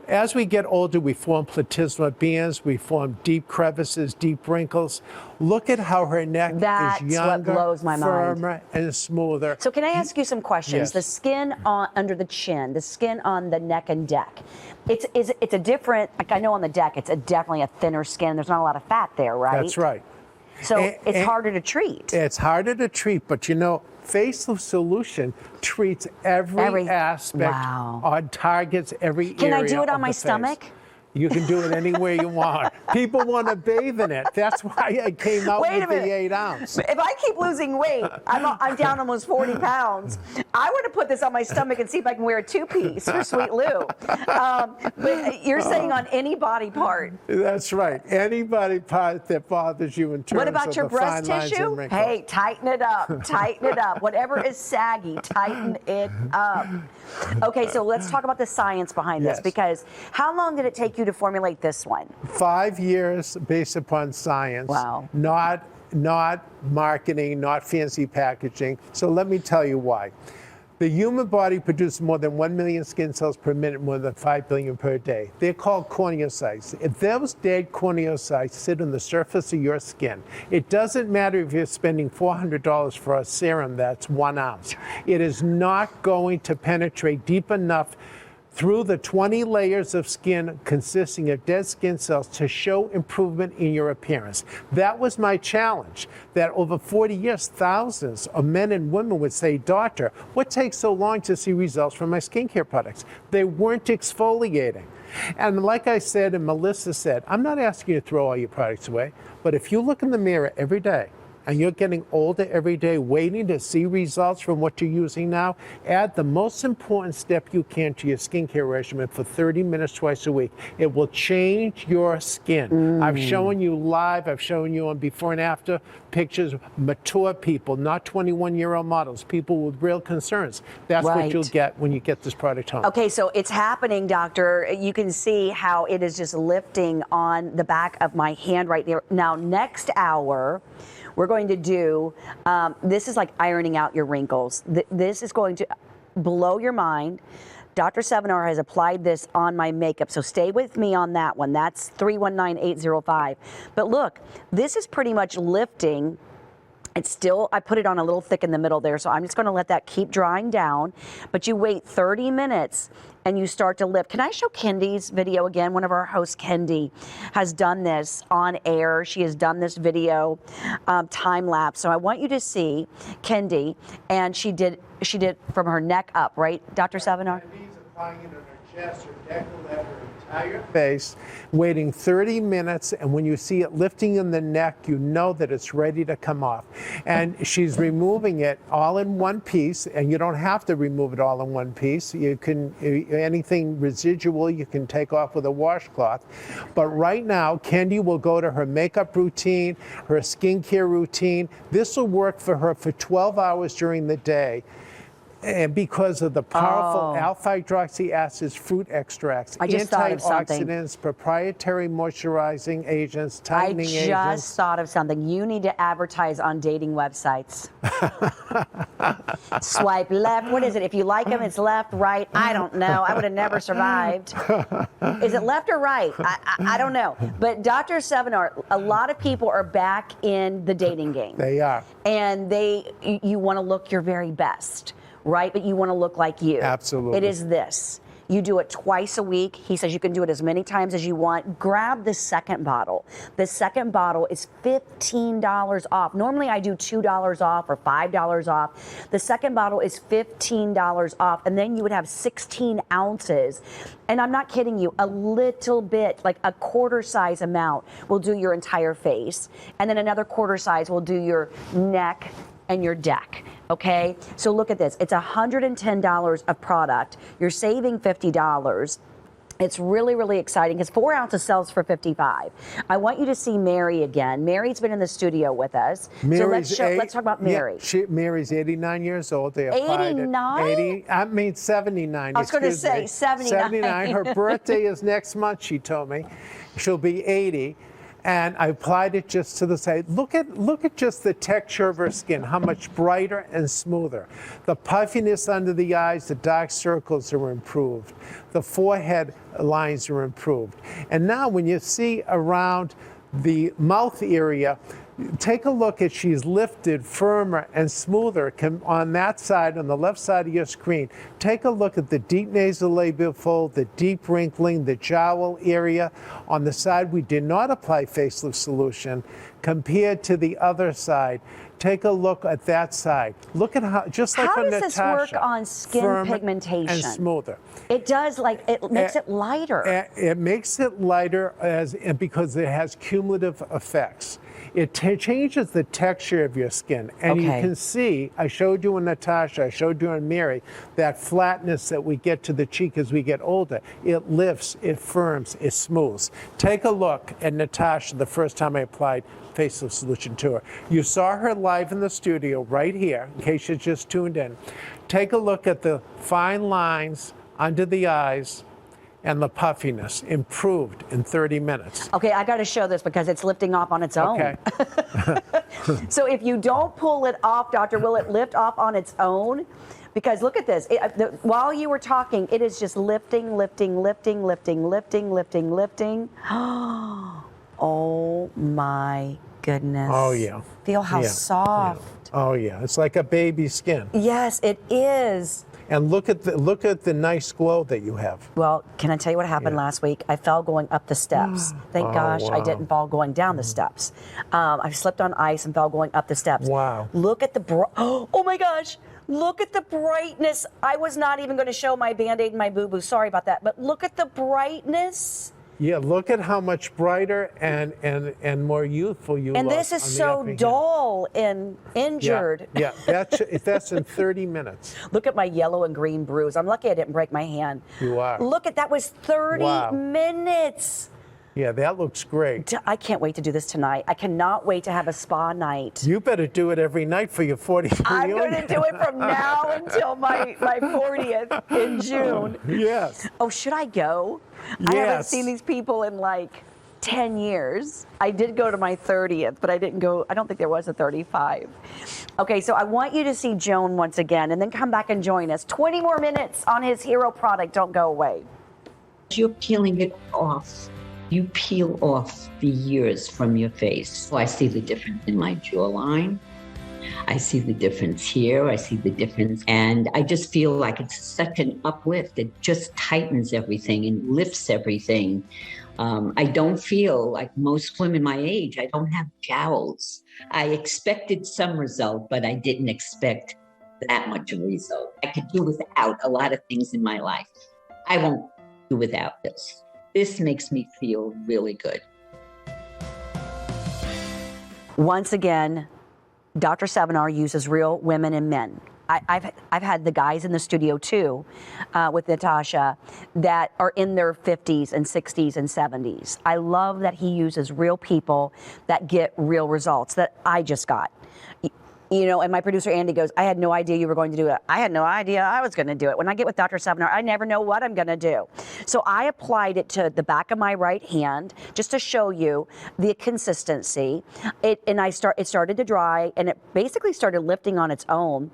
As we get older, we form platysma bands, we form deep crevices, deep wrinkles. Look at how her neck is younger, what blows my firmer, and smoother. So can I ask you some questions? Yes. The skin under the chin, the skin on the neck and deck, it's a different, like I know on the deck, it's definitely a thinner skin. There's not a lot of fat there, right? That's right. So it's harder to treat. It's harder to treat, but you know, facelift solution treats every aspect, on targets every area. Can I do it on my face. stomach? You can do it anywhere you want. People want to bathe in it. That's why I came out with the 8 ounce. If I keep losing weight, I'm down almost 40 pounds. I want to put this on my stomach and see if I can wear a 2-piece for Sweet Lou. But you're saying on any body part. That's right. Any body part that bothers you in terms what about of your the breast fine lines tissue? and wrinkles. Hey, tighten it up. Tighten it up. Whatever is saggy, tighten it up. Okay, so let's talk about the science behind this, because how long did it take you to formulate this one? 5 years based upon science. Wow. Not marketing, not fancy packaging. So let me tell you why. The human body produces more than 1 million skin cells per minute, more than 5 billion per day. They're called corneocytes. If those dead corneocytes sit on the surface of your skin, it doesn't matter if you're spending $400 for a serum that's 1 ounce. It is not going to penetrate deep enough through the 20 layers of skin consisting of dead skin cells to show improvement in your appearance. That was my challenge, that over 40 years, thousands of men and women would say, "Doctor, what takes so long to see results from my skincare products?" They weren't exfoliating. And like I said and Melissa said, I'm not asking you to throw all your products away, but if you look in the mirror every day, and you're getting older every day, waiting to see results from what you're using now, add the most important step you can to your skincare regimen for 30 minutes twice a week. It will change your skin. I've shown you live, I've shown you on before and after pictures, mature people, not 21-year-old models, people with real concerns. That's what you'll get when you get this product home. Okay, so it's happening, doctor. You can see how it is just lifting on the back of my hand right there. Now, next hour, we're going to do, this is like ironing out your wrinkles. This is going to blow your mind. Dr. Sevinor has applied this on my makeup, so stay with me on that one. That's 319-805. But look, this is pretty much lifting. It's still, I put it on a little thick in the middle there, so I'm just going to let that keep drying down. But you wait 30 minutes and you start to lift. Can I show Kendi's video again? One of our hosts, Kendi, has done this on air. She has done this video time lapse. So I want you to see Kendi, and she did from her neck up, right, Dr. Sevinor? Kendi's applying it on her chest, her decollete, her entire face, waiting 30 minutes, and when you see it lifting in the neck, you know that it's ready to come off. And she's removing it all in one piece, and you don't have to remove it all in one piece. You can, anything residual you can take off with a washcloth. But right now, Kendi will go to her makeup routine, her skincare routine. This will work for her for 12 hours during the day. And because of the powerful alpha-hydroxy acids, fruit extracts, I just thought of something. antioxidants, proprietary moisturizing agents, I tightening just agents. thought of something. You need to advertise on dating websites. Swipe left. What is it? If you like them, it's left, right. I don't know. I would have never survived. Is it left or right? I don't know. But Dr. Sevinor, a lot of people are back in the dating game. They are. And you want to look your very best, right? But you want to look like you. Absolutely. It is this. You do it twice a week. He says you can do it as many times as you want. Grab the second bottle. The second bottle is $15 off. Normally I do $2 off or $5 off. The second bottle is $15 off. And then you would have 16 ounces. And I'm not kidding you, a little bit, like a quarter size amount will do your entire face. And then another quarter size will do your neck and your deck. Okay, so look at this. It's $110 of product. You're saving $50. It's really, really exciting because 4 ounces sells for $55. I want you to see Mary again. Mary's been in the studio with us. Mary's so let's talk about Mary. Yeah, Mary's 89 years old. They applied 89? I mean 79. I was going to say 79. 79. Her birthday is next month, she told me. She'll be 80. And I applied it just to the side. Look at just the texture of her skin, how much brighter and smoother. The puffiness under the eyes, the dark circles are improved. The forehead lines are improved. And now when you see around the mouth area, take a look at she's lifted firmer and smoother on that side, on the left side of your screen. Take a look at the deep nasolabial fold, the deep wrinkling, the jowl area. On the side we did not apply facelift solution compared to the other side. Take a look at that side. Look at how, just like on Natasha. How does this work on skin pigmentation? And smoother. It does, like, it makes it lighter. It makes it lighter because it has cumulative effects. It changes the texture of your skin. And you can see, I showed you in Natasha, I showed you in Mary, that flatness that we get to the cheek as we get older. It lifts, it firms, it smooths. Take a look at Natasha the first time I applied facelift solution to her. You saw her live in the studio right here, in case you just tuned in. Take a look at the fine lines under the eyes and the puffiness improved in 30 minutes. Okay, I got to show this because it's lifting off on its own. Okay. So if you don't pull it off, doctor, will it lift off on its own? Because look at this. While you were talking, it is just lifting, lifting, lifting, lifting, lifting, lifting, lifting. Oh my goodness. Oh yeah. Feel how soft. Yeah. Oh yeah, it's like a baby's skin. Yes, it is. And look at the nice glow that you have. Well, can I tell you what happened last week? I fell going up the steps. Thank gosh I didn't fall going down the steps. I slipped on ice and fell going up the steps. Wow. Look at the oh my gosh. Look at the brightness. I was not even going to show my Band-Aid and my boo-boo. Sorry about that. But look at the brightness. Yeah, look at how much brighter and more youthful you look. And this is so dull and injured. Yeah, that's in 30 minutes. Look at my yellow and green bruise. I'm lucky I didn't break my hand. You are. Look at that was 30 minutes. Yeah, that looks great. I can't wait to do this tonight. I cannot wait to have a spa night. You better do it every night for your 40th I'm reunion. going to do it from now until my 40th in June. Yes. Oh, should I go? Yes. I haven't seen these people in like 10 years. I did go to my 30th, but I didn't go, I don't think there was a 35. Okay, so I want you to see Joan once again and then come back and join us. 20 more minutes on his hero product. Don't go away. You're peeling it off. You peel off the years from your face. So I see the difference in my jawline. I see the difference here. I see the difference. And I just feel like it's such an uplift. It just tightens everything and lifts everything. I don't feel like most women my age. I don't have jowls. I expected some result, but I didn't expect that much of a result. I could do without a lot of things in my life. I won't do without this. This makes me feel really good. Once again, Dr. Sevinor uses real women and men. I've had the guys in the studio too, with Natasha, that are in their 50s and 60s and 70s. I love that he uses real people that get real results that I just got. you know, and my producer Andy goes, I had no idea you were going to do it. I had no idea I was going to do it. When I get with Dr. Sevinor, I never know what I'm going to do. So I applied it to the back of my right hand just to show you the consistency. It started to dry, and it basically started lifting on its own.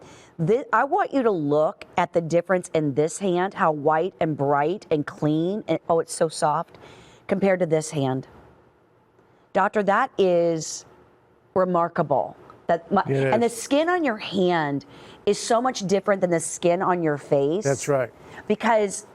I want you to look at the difference in this hand, how white and bright and clean, and oh, it's so soft, compared to this hand. Doctor, that is remarkable. And the skin on your hand is so much different than the skin on your face. That's right. Because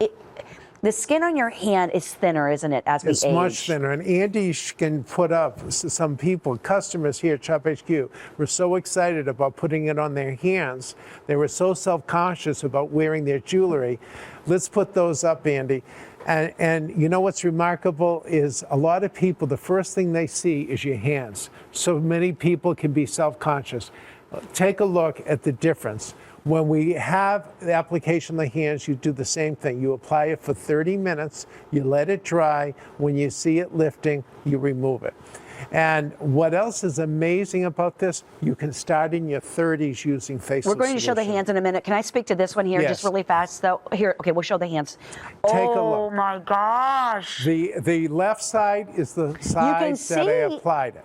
the skin on your hand is thinner, isn't it, as we age? It's much thinner. And Andy can put up some people, customers here at SHOPHQ, were so excited about putting it on their hands. They were so self-conscious about wearing their jewelry. Let's put those up, Andy. And you know what's remarkable is a lot of people, the first thing they see is your hands. So many people can be self-conscious. Take a look at the difference. When we have the application of the hands, you do the same thing. You apply it for 30 minutes, you let it dry. When you see it lifting, you remove it. And what else is amazing about this? You can start in your 30s using facial We're going to show the hands in a minute. Can I speak to this one here just really fast, though? Here, okay, we'll show the hands. Take a look. Oh, my gosh. The left side is the side that I applied it.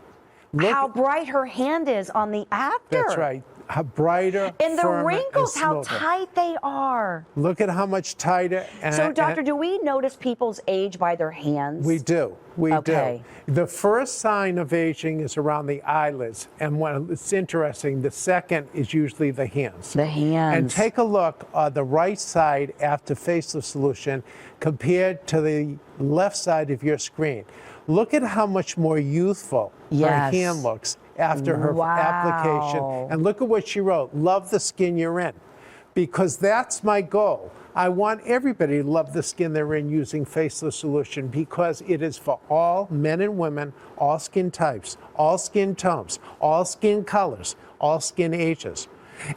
Look how bright her hand is on the after. That's right. How brighter, and the firmer, wrinkles, and how smoother. tight they are. Look at how much tighter. So, doctor, do we notice people's age by their hands? We do. We do. The first sign of aging is around the eyelids. And when it's interesting, the second is usually the hands. The hands. And take a look on the right side after facelift solution compared to the left side of your screen. Look at how much more youthful her hand looks after her application. And look at what she wrote, love the skin you're in. Because that's my goal. I want everybody to love the skin they're in using faceless solution because it is for all men and women, all skin types, all skin tones, all skin colors, all skin ages.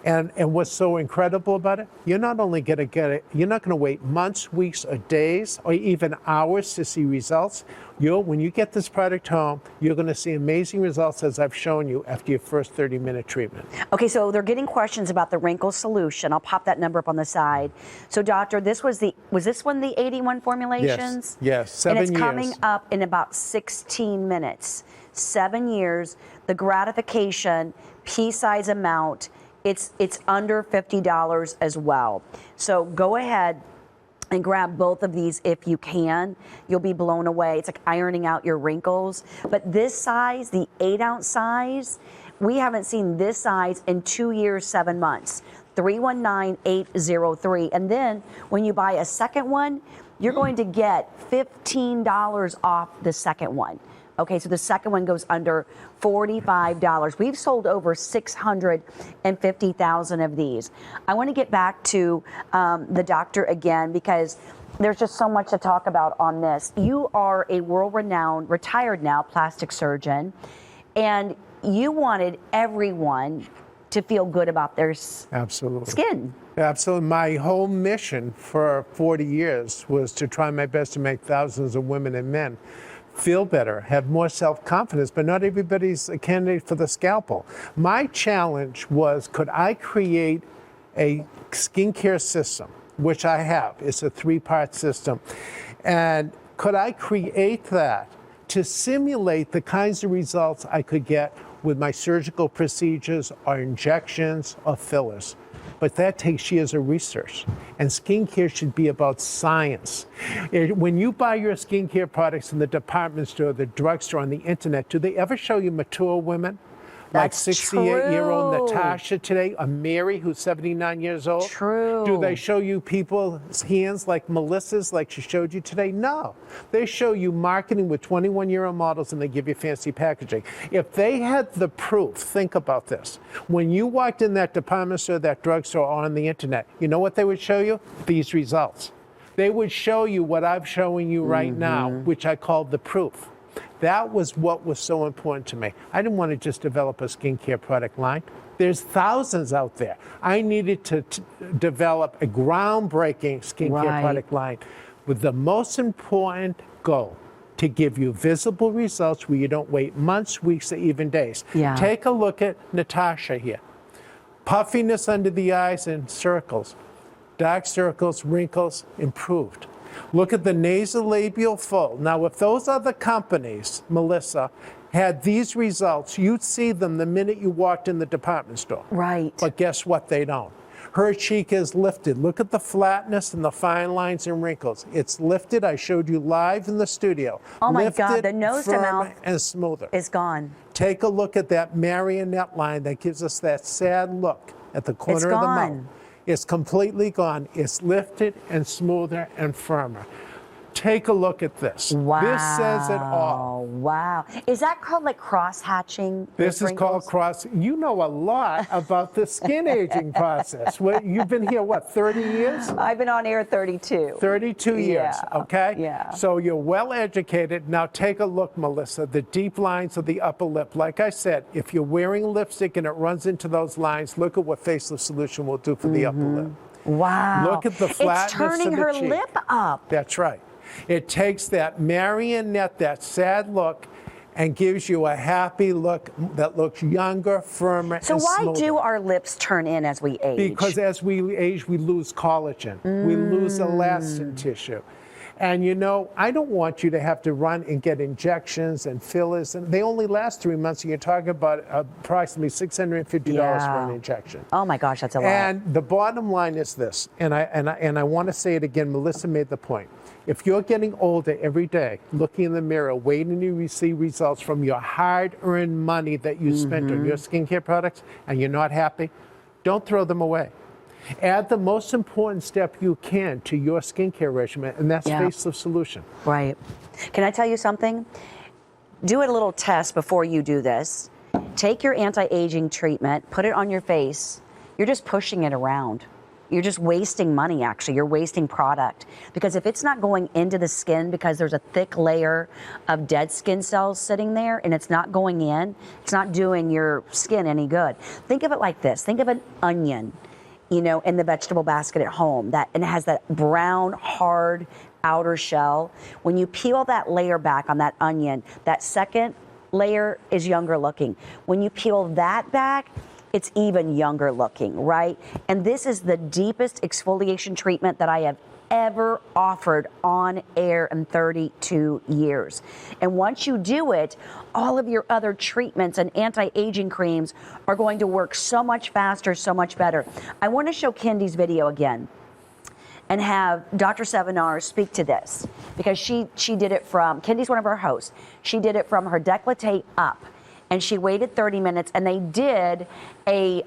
And what's so incredible about it, you're not only going to get it, you're not going to wait months, weeks, or days, or even hours to see results. When you get this product home, you're going to see amazing results, as I've shown you, after your first 30-minute treatment. Okay, so they're getting questions about the wrinkle solution. I'll pop that number up on the side. So, doctor, was this one the 81 formulations? Yes, 7 years. And it's coming up in about 16 minutes. 7 years, the gratification, pea-size amount, it's under $50 as well. So go ahead and grab both of these if you can. You'll be blown away. It's like ironing out your wrinkles. But this size, the 8-ounce size, we haven't seen this size in 2 years, 7 months. 319-803. And then when you buy a second one, you're going to get $15 off the second one. Okay, so the second one goes under $45. We've sold over 650,000 of these. I want to get back to the doctor again because there's just so much to talk about on this. You are a world-renowned, retired now, plastic surgeon, and you wanted everyone to feel good about their skin. Absolutely. My whole mission for 40 years was to try my best to make thousands of women and men feel better, have more self-confidence, but not everybody's a candidate for the scalpel. My challenge was, could I create a skincare system, which I have. It's a 3-part system. And could I create that to simulate the kinds of results I could get with my surgical procedures or injections or fillers? But that takes years of research. And skincare should be about science. When you buy your skincare products in the department store, the drugstore, on the internet, do they ever show you mature women? Like 68-year-old Natasha today, or Mary, who's 79 years old? True. Do they show you people's hands like Melissa's, like she showed you today? No. They show you marketing with 21-year-old models, and they give you fancy packaging. If they had the proof, think about this. When you walked in that department store, that drugstore, or on the internet, you know what they would show you? These results. They would show you what I'm showing you right now, which I called the proof. That was what was so important to me. I didn't want to just develop a skincare product line. There's thousands out there. I needed to develop a groundbreaking skincare product line with the most important goal, to give you visible results where you don't wait months, weeks, or even days. Yeah. Take a look at Natasha here. Puffiness under the eyes and circles. Dark circles, wrinkles, improved. Look at the nasolabial fold. Now, if those other companies, Melissa, had these results, you'd see them the minute you walked in the department store. Right. But guess what? They don't. Her cheek is lifted. Look at the flatness and the fine lines and wrinkles. It's lifted. I showed you live in the studio. Oh my lifted, God, the nose to mouth and smoother. is gone. Take a look at that marionette line that gives us that sad look at the corner of the mouth. It's completely gone. It's lifted and smoother and firmer. Take a look at this. Wow. This says it all. Wow. Is that called like cross-hatching? This is called cross. You know a lot about the skin aging process. You've been here, what, 30 years? I've been on air 32. 32 years, Yeah. okay? Yeah. So you're well educated. Now take a look, Melissa, the deep lines of the upper lip. Like I said, if you're wearing lipstick and it runs into those lines, look at what Facelift Solution will do for the upper lip. Wow. Look at the flatness It's turning of the her cheek. lip up. That's right. It takes that marionette, that sad look, and gives you a happy look that looks younger, firmer, So and why smoother. do our lips turn in as we age? Because as we age, we lose collagen. We lose elastin tissue. And you know, I don't want you to have to run and get injections and fillers. And they only last 3 months, and you're talking about approximately $650 for an injection. Oh my gosh, that's a lot. And the bottom line is this, and I want to say it again, Melissa made the point. If you're getting older every day, looking in the mirror, waiting to receive results from your hard-earned money that you spent on your skincare products, and you're not happy, don't throw them away. Add the most important step you can to your skincare regimen, and that's Facelift Solution. Right. Can I tell you something? Do a little test before you do this. Take your anti-aging treatment, put it on your face. You're just pushing it around. You're just wasting money, actually. You're wasting product. Because if it's not going into the skin because there's a thick layer of dead skin cells sitting there and it's not going in, it's not doing your skin any good. Think of it like this. Think of an onion, you know, in the vegetable basket at home, and it has that brown, hard outer shell. When you peel that layer back on that onion, that second layer is younger looking. When you peel that back, it's even younger looking, right? And this is the deepest exfoliation treatment that I have ever offered on air in 32 years. And once you do it, all of your other treatments and anti-aging creams are going to work so much faster, so much better. I want to show Kendi's video again and have Dr. Sevinor speak to this, because she did it from, Kendi's one of our hosts, she did it from her décolleté up. And she waited 30 minutes, and they did a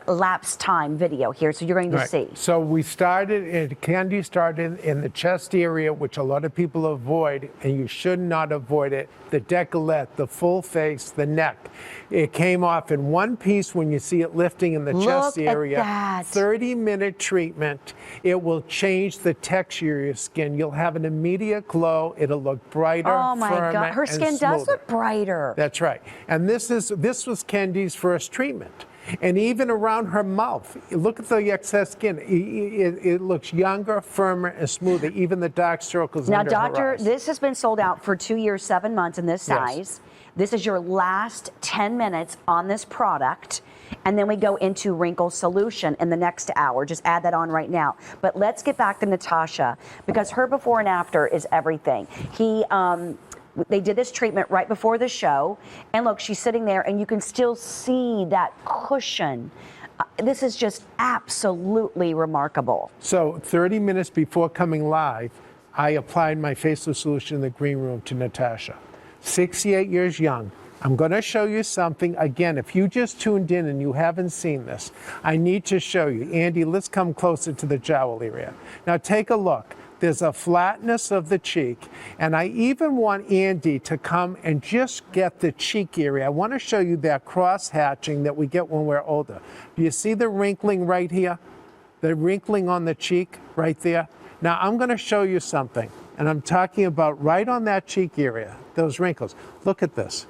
lapse time video here, so you're going to see. So we started, Candy started in the chest area, which a lot of people avoid, and you should not avoid it. The décolleté, the full face, the neck. It came off in one piece when you see it lifting in the chest area. Look at that. 30-minute treatment. It will change the texture of your skin. You'll have an immediate glow. It'll look brighter, Oh my firmer, God, her and skin does smoother. look brighter. That's right. And this was Candy's first treatment. And even around her mouth, look at the excess skin. It looks younger, firmer, and smoother. Even the dark circles Now, under her doctor, eyes. this has been sold out for 2 years, 7 months in this size. This is your last 10 minutes on this product. And then we go into Wrinkle Solution in the next hour. Just add that on right now. But let's get back to Natasha, because her before and after is everything. They did this treatment right before the show, and look, she's sitting there, and you can still see that cushion. This is just absolutely remarkable. So 30 minutes before coming live, I applied my Facelift Solution in the green room to Natasha. 68 years young. I'm going to show you something. Again, if you just tuned in and you haven't seen this, I need to show you. Andy, let's come closer to the jowl area. Now take a look. There's a flatness of the cheek, and I even want Andy to come and just get the cheek area. I want to show you that cross-hatching that we get when we're older. Do you see the wrinkling right here? The wrinkling on the cheek right there? Now, I'm going to show you something, and I'm talking about right on that cheek area, those wrinkles. Look at this.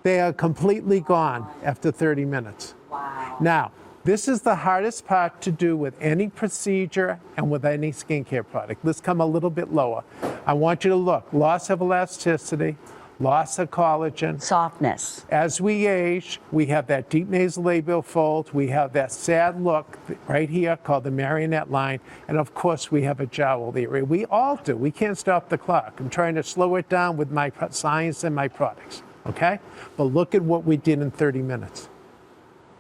They are completely gone after 30 minutes. Wow. Now, this is the hardest part to do with any procedure and with any skincare product. Let's come a little bit lower. I want you to look. Loss of elasticity, loss of collagen. Softness. As we age, we have that deep nasolabial fold. We have that sad look right here called the marionette line. And of course, we have a jowl area. We all do. We can't stop the clock. I'm trying to slow it down with my science and my products, okay? But look at what we did in 30 minutes.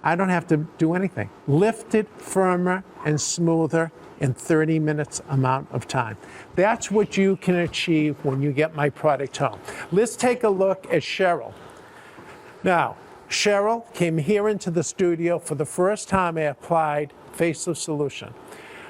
I don't have to do anything. Lifted, firmer, and smoother in 30 minutes amount of time. That's what you can achieve when you get my product home. Let's take a look at Cheryl. Now, Cheryl came here into the studio for the first time I applied Facelift Solution.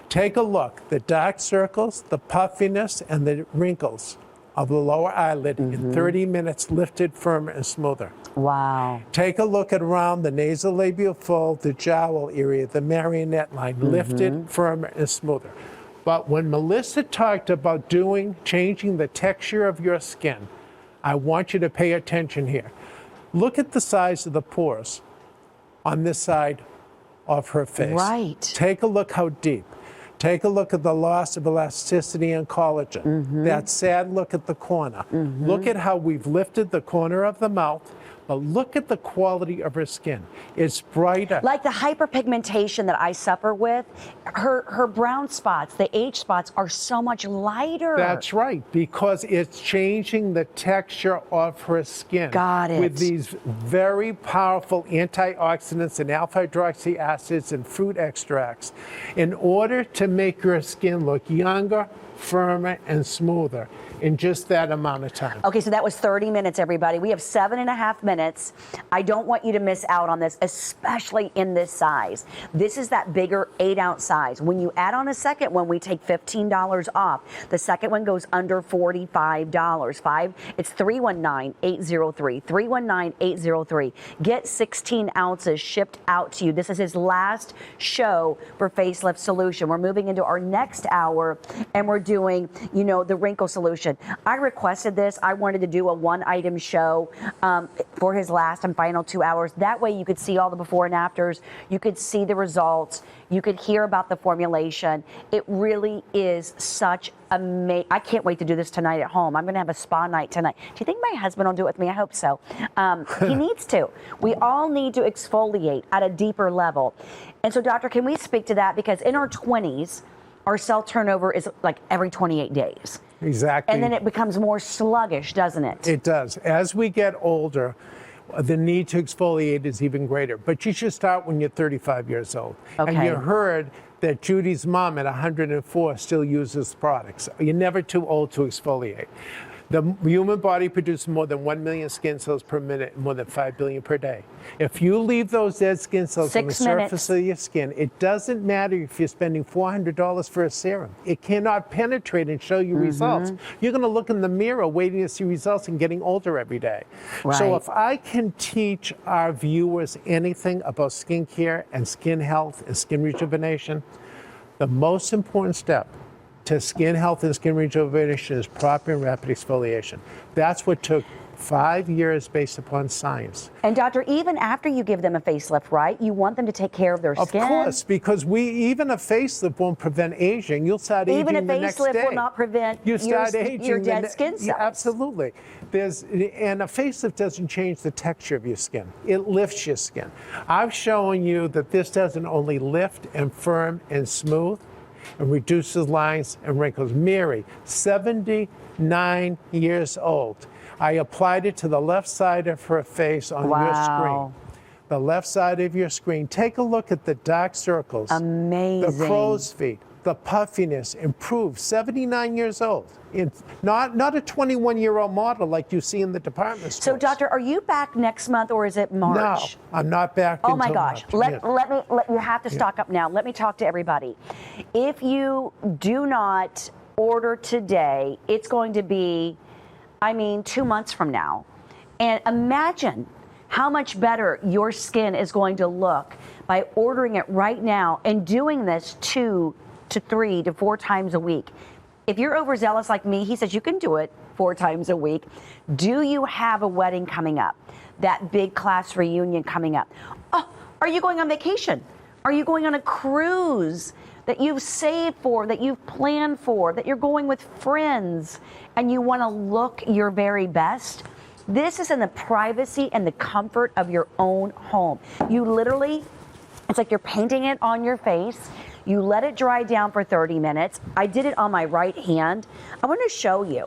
Take a look, the dark circles, the puffiness, and the wrinkles of the lower eyelid in 30 minutes, lifted, firmer, and smoother. Wow. Take a look at around the nasolabial fold, the jowl area, the marionette line, lifted, firmer, and smoother. But when Melissa talked about changing the texture of your skin, I want you to pay attention here. Look at the size of the pores on this side of her face. Right. Take a look how deep. Take a look at the loss of elasticity and collagen. That sad look at the corner. Look at how we've lifted the corner of the mouth, but look at the quality of her skin. It's brighter. Like the hyperpigmentation that I suffer with, her brown spots, the age spots are so much lighter. That's right, because it's changing the texture of her skin. Got it. With these very powerful antioxidants and alpha hydroxy acids and fruit extracts in order to make your skin look younger, firmer, and smoother in just that amount of time. Okay, so that was 30 minutes, everybody. We have 7.5 minutes. I don't want you to miss out on this, especially in this size. This is that bigger 8-ounce size. When you add on a second one, we take $15 off. The second one goes under $45. It's 319-803, 319-803. Get 16 ounces shipped out to you. This is his last show for Facelift Solution. We're moving into our next hour, and we're doing, the wrinkle solution. I requested this. I wanted to do a one-item show for his last and final 2 hours. That way you could see all the before and afters. You could see the results. You could hear about the formulation. It really is such amazing. I can't wait to do this tonight at home. I'm going to have a spa night tonight. Do you think my husband will do it with me? I hope so. He needs to. We all need to exfoliate at a deeper level. And so, doctor, can we speak to that? Because in our 20s, our cell turnover is like every 28 days. Exactly. And then it becomes more sluggish, doesn't it? It does. As we get older, the need to exfoliate is even greater. But you should start when you're 35 years old. Okay. And you heard that Judy's mom at 104 still uses products. You're never too old to exfoliate. The human body produces more than 1 million skin cells per minute and more than 5 billion per day. If you leave those dead skin cells on the surface of your skin, it doesn't matter if you're spending $400 for a serum. It cannot penetrate and show you results. You're going to look in the mirror waiting to see results and getting older every day. Right. So if I can teach our viewers anything about skincare and skin health and skin rejuvenation, the most important step to skin health and skin rejuvenation is proper and rapid exfoliation. That's what took 5 years based upon science. And doctor, even after you give them a facelift, right? You want them to take care of their skin. Of course, because even a facelift won't prevent aging. You'll start aging the next day. Even a facelift will not prevent your dead skin cells. Yeah, absolutely. And a facelift doesn't change the texture of your skin. It lifts your skin. I've shown you that this doesn't only lift and firm and smooth, and reduces lines and wrinkles. Mary, 79 years old. I applied it to the left side of her face on your screen. The left side of your screen. Take a look at the dark circles. Amazing. The crow's feet. The puffiness improved. 79 years old. Not a 21-year-old model like you see in the department stores. So, doctor, are you back next month or is it March? No, I'm not back Oh until my gosh. March. You have to stock up now. Let me talk to everybody. If you do not order today, it's going to be, 2 months from now. And imagine how much better your skin is going to look by ordering it right now and doing this 2 to 3 to 4 times a week. If you're overzealous like me, he says you can do it 4 times a week. Do you have a wedding coming up? That big class reunion coming up? Oh, are you going on vacation? Are you going on a cruise that you've saved for, that you've planned for, that you're going with friends and you want to look your very best? This is in the privacy and the comfort of your own home. You literally, it's like you're painting it on your face. You let it dry down for 30 minutes. I did it on my right hand. I want to show you.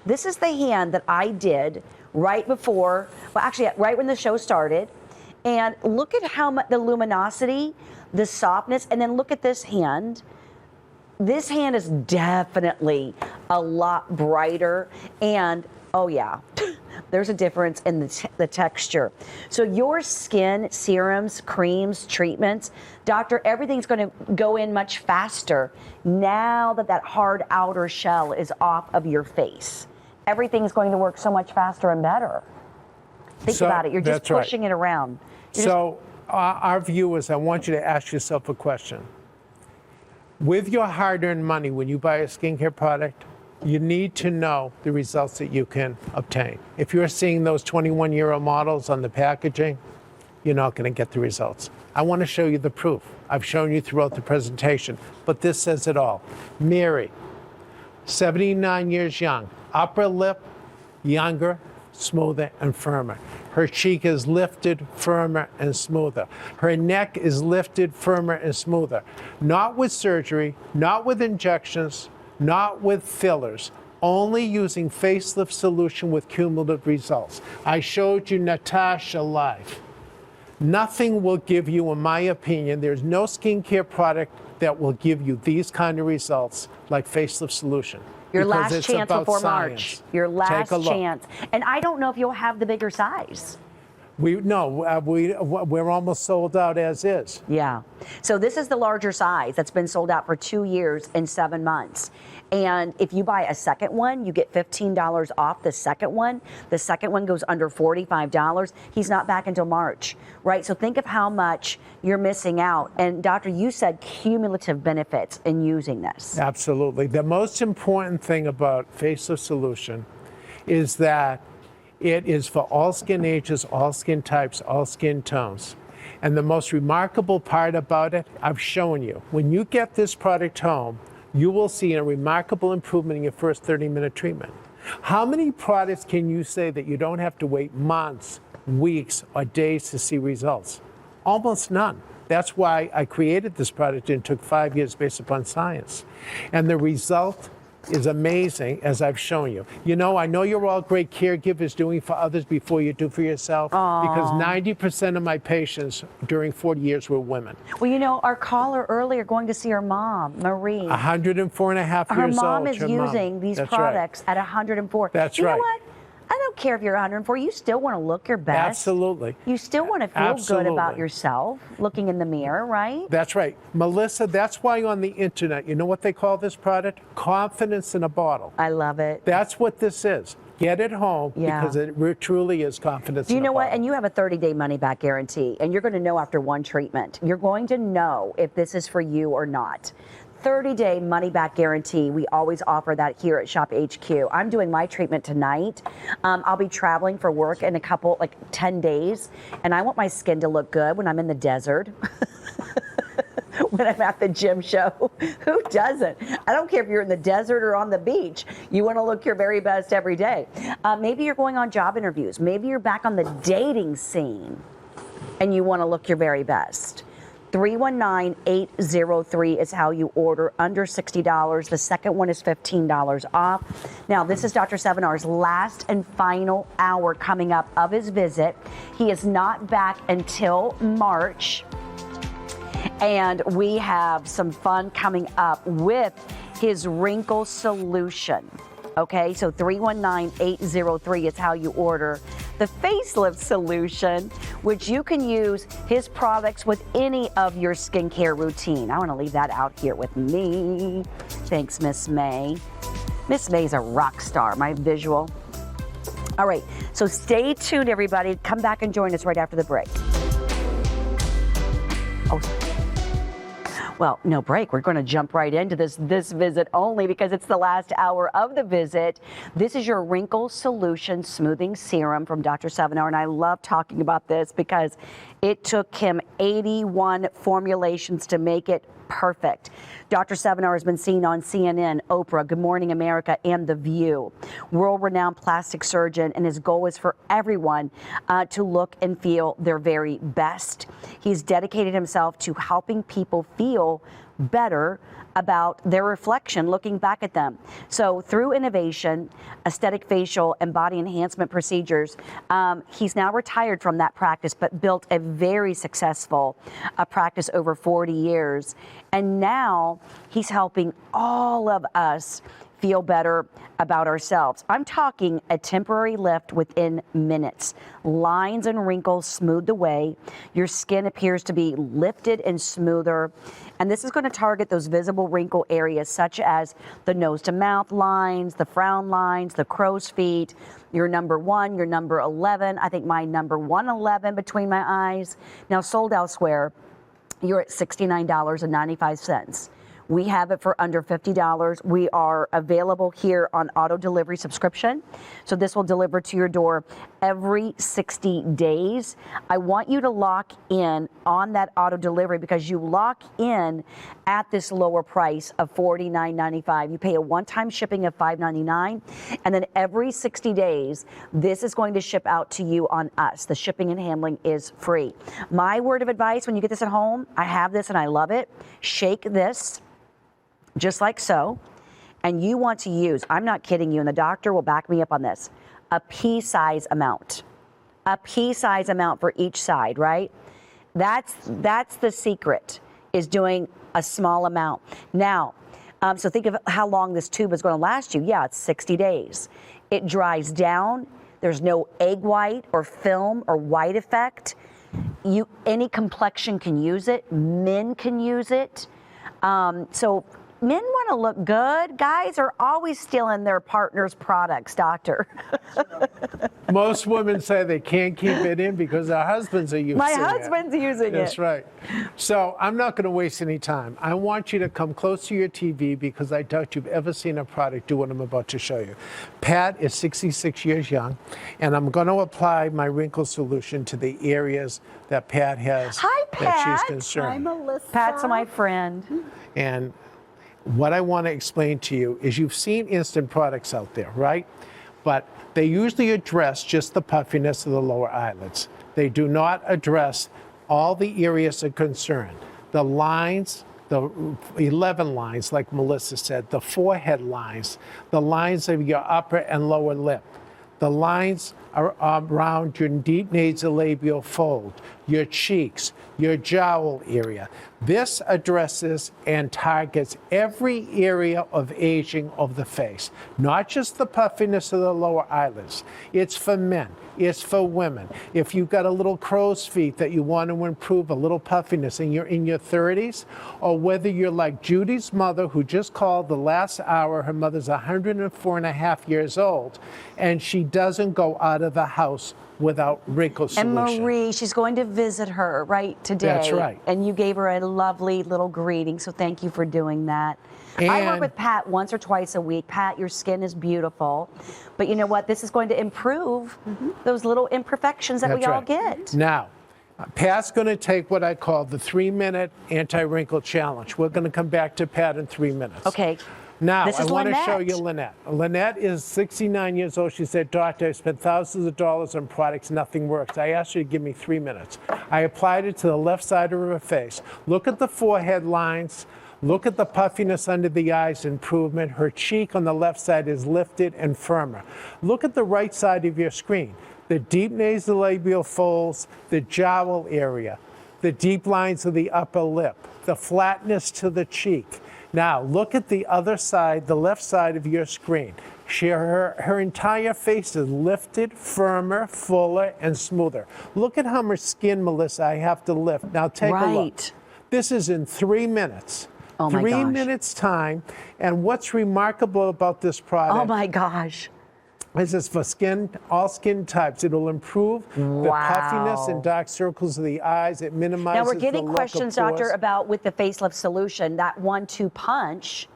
This is the hand that I did right before, well, actually, right when the show started. And look at how much the luminosity, the softness, and then look at this hand. This hand is definitely a lot brighter, and oh yeah, there's a difference in the texture. So your skin, serums, creams, treatments, doctor, everything's going to go in much faster now that that hard outer shell is off of your face. Everything's going to work so much faster and better. Think about it. You're just pushing it around. So our viewers, I want you to ask yourself a question. With your hard-earned money, when you buy a skincare product, you need to know the results that you can obtain. If you're seeing those 21-year-old models on the packaging, you're not going to get the results. I want to show you the proof. I've shown you throughout the presentation, but this says it all. Mary, 79 years young, upper lip, younger, smoother and firmer. Her cheek is lifted, firmer and smoother. Her neck is lifted, firmer and smoother. Not with surgery, not with injections, not with fillers, only using facelift solution with cumulative results. I showed you Natasha live. Nothing will give you, in my opinion, there's no skincare product that will give you these kind of results like facelift solution. Your last chance before March. Your last chance. And I don't know if you'll have the bigger size. We're almost sold out as is. Yeah. So this is the larger size that's been sold out for 2 years and 7 months. And if you buy a second one, you get $15 off the second one. The second one goes under $45. He's not back until March, right? So think of how much you're missing out. And doctor, you said cumulative benefits in using this. Absolutely. The most important thing about facelift solution is that it is for all skin ages, all skin types, all skin tones. And the most remarkable part about it, I've shown you. When you get this product home, you will see a remarkable improvement in your first 30-minute treatment. How many products can you say that you don't have to wait months, weeks, or days to see results? Almost none. That's why I created this product, and it took 5 years based upon science. And the result is amazing, as I've shown you. You know, I know you're all great caregivers doing for others before you do for yourself. Aww. Because 90% of my patients during 40 years were women. Well, you know, our caller earlier going to see her mom, Marie. 104 and a half years old. Her mom is using these products at 104. That's right. You know what? I don't care if you're 104. You still want to look your best. Absolutely. You still want to feel good about yourself, looking in the mirror, right? That's right. Melissa, that's why on the internet, you know what they call this product? Confidence in a bottle. I love it. That's what this is. Get it home because it truly is confidence in a bottle. You know what? And you have a 30-day money-back guarantee, and you're going to know after one treatment. You're going to know if this is for you or not. 30-day money-back guarantee. We always offer that here at SHOPHQ. I'm doing my treatment tonight. I'll be traveling for work in 10 days, and I want my skin to look good when I'm in the desert. When I'm at the gym show. Who doesn't? I don't care if you're in the desert or on the beach. You want to look your very best every day. Maybe you're going on job interviews. Maybe you're back on the dating scene, and you want to look your very best. 319-803 is how you order, under $60. The second one is $15 off. Now, this is Dr. Sevinor's last and final hour coming up of his visit. He is not back until March. And we have some fun coming up with his wrinkle solution. Okay, so 319-803 is how you order the facelift solution, which you can use his products with any of your skincare routine. I want to leave that out here with me. Thanks, Miss May. Miss May's a rock star, my visual. All right, so stay tuned, everybody. Come back and join us right after the break. Well, no break. We're going to jump right into this visit only because it's the last hour of the visit. This is your Wrinkle Solution Smoothing Serum from Dr. Sevinor, and I love talking about this because it took him 81 formulations to make it perfect. Dr. Sevinor has been seen on CNN, Oprah, Good Morning America, and The View. World-renowned plastic surgeon, and his goal is for everyone to look and feel their very best. He's dedicated himself to helping people feel better about their reflection, looking back at them. So through innovation, aesthetic facial and body enhancement procedures, he's now retired from that practice, but built a very successful practice over 40 years. And now he's helping all of us feel better about ourselves. I'm talking a temporary lift within minutes. Lines and wrinkles smoothed away. Your skin appears to be lifted and smoother. And this is going to target those visible wrinkle areas such as the nose to mouth lines, the frown lines, the crow's feet, your number 1, your number 11. I think my number 111 between my eyes. Now sold elsewhere, you're at $69.95. We have it for under $50. We are available here on auto delivery subscription. So this will deliver to your door every 60 days. I want you to lock in on that auto delivery because you lock in at this lower price of $49.95. You pay a one-time shipping of $5.99, and then every 60 days, this is going to ship out to you on us. The shipping and handling is free. My word of advice when you get this at home, I have this and I love it. Shake this. Just like so, and you want to use, I'm not kidding you, and the doctor will back me up on this, a pea-size amount. A pea-size amount for each side, right? That's the secret, is doing a small amount. Now, so think of how long this tube is going to last you. Yeah, it's 60 days. It dries down. There's no egg white or film or white effect. Any complexion can use it. Men can use it. So men want to look good. Guys are always stealing their partner's products, doctor. Most women say they can't keep it in because their husbands are using it. My husband's using it. That's right. So I'm not going to waste any time. I want you to come close to your TV because I doubt you've ever seen a product do what I'm about to show you. Pat is 66 years young, and I'm going to apply my wrinkle solution to the areas that Pat has. Hi, Pat. That she's concerned. Hi, Melissa. Pat's my friend. And what I want to explain to you is you've seen instant products out there, right? But they usually address just the puffiness of the lower eyelids. They do not address all the areas of concern. The lines, the 11 lines, like Melissa said, the forehead lines, the lines of your upper and lower lip, the lines around your deep nasolabial fold, your cheeks, your jowl area. This addresses and targets every area of aging of the face, not just the puffiness of the lower eyelids. It's for men. It's for women. If you've got a little crow's feet that you want to improve a little puffiness and you're in your 30s, or whether you're like Judy's mother who just called the last hour, her mother's 104 and a half years old, and she doesn't go out of the house without wrinkle solution. And Marie, she's going to visit her today. That's right. And you gave her a lovely little greeting, so thank you for doing that. I work And- with Pat once or twice a week. Pat, your skin is beautiful. But you know what? This is going to improve those little imperfections that we That's all right. get. Now, Pat's going to take what I call the 3-minute anti-wrinkle challenge. We're going to come back to Pat in 3 minutes. Okay. Now, This I is want to show Lynette. you Lynette. Lynette is 69 years old. She said, Doctor, I spent thousands of dollars on products, nothing works. I asked you to give me 3 minutes. I applied it to the left side of her face. Look at the forehead lines. Look at the puffiness under the eyes improvement. Her cheek on the left side is lifted and firmer. Look at the right side of your screen. The deep nasolabial folds, the jowl area, the deep lines of the upper lip, the flatness to the cheek. Now, look at the other side, the left side of your screen. Her entire face is lifted, firmer, fuller, and smoother. Look at how much skin, Melissa, I have to lift. Now, take a look. Right. This is in 3 minutes. Oh my 3 gosh. minutes time. And what's remarkable about this product Oh my gosh. is it's for skin, all skin types. It'll improve the puffiness and dark circles of the eyes. It minimizes Now we're the getting look of questions, Doctor, pores. about with the facelift solution, that 1-2 punch.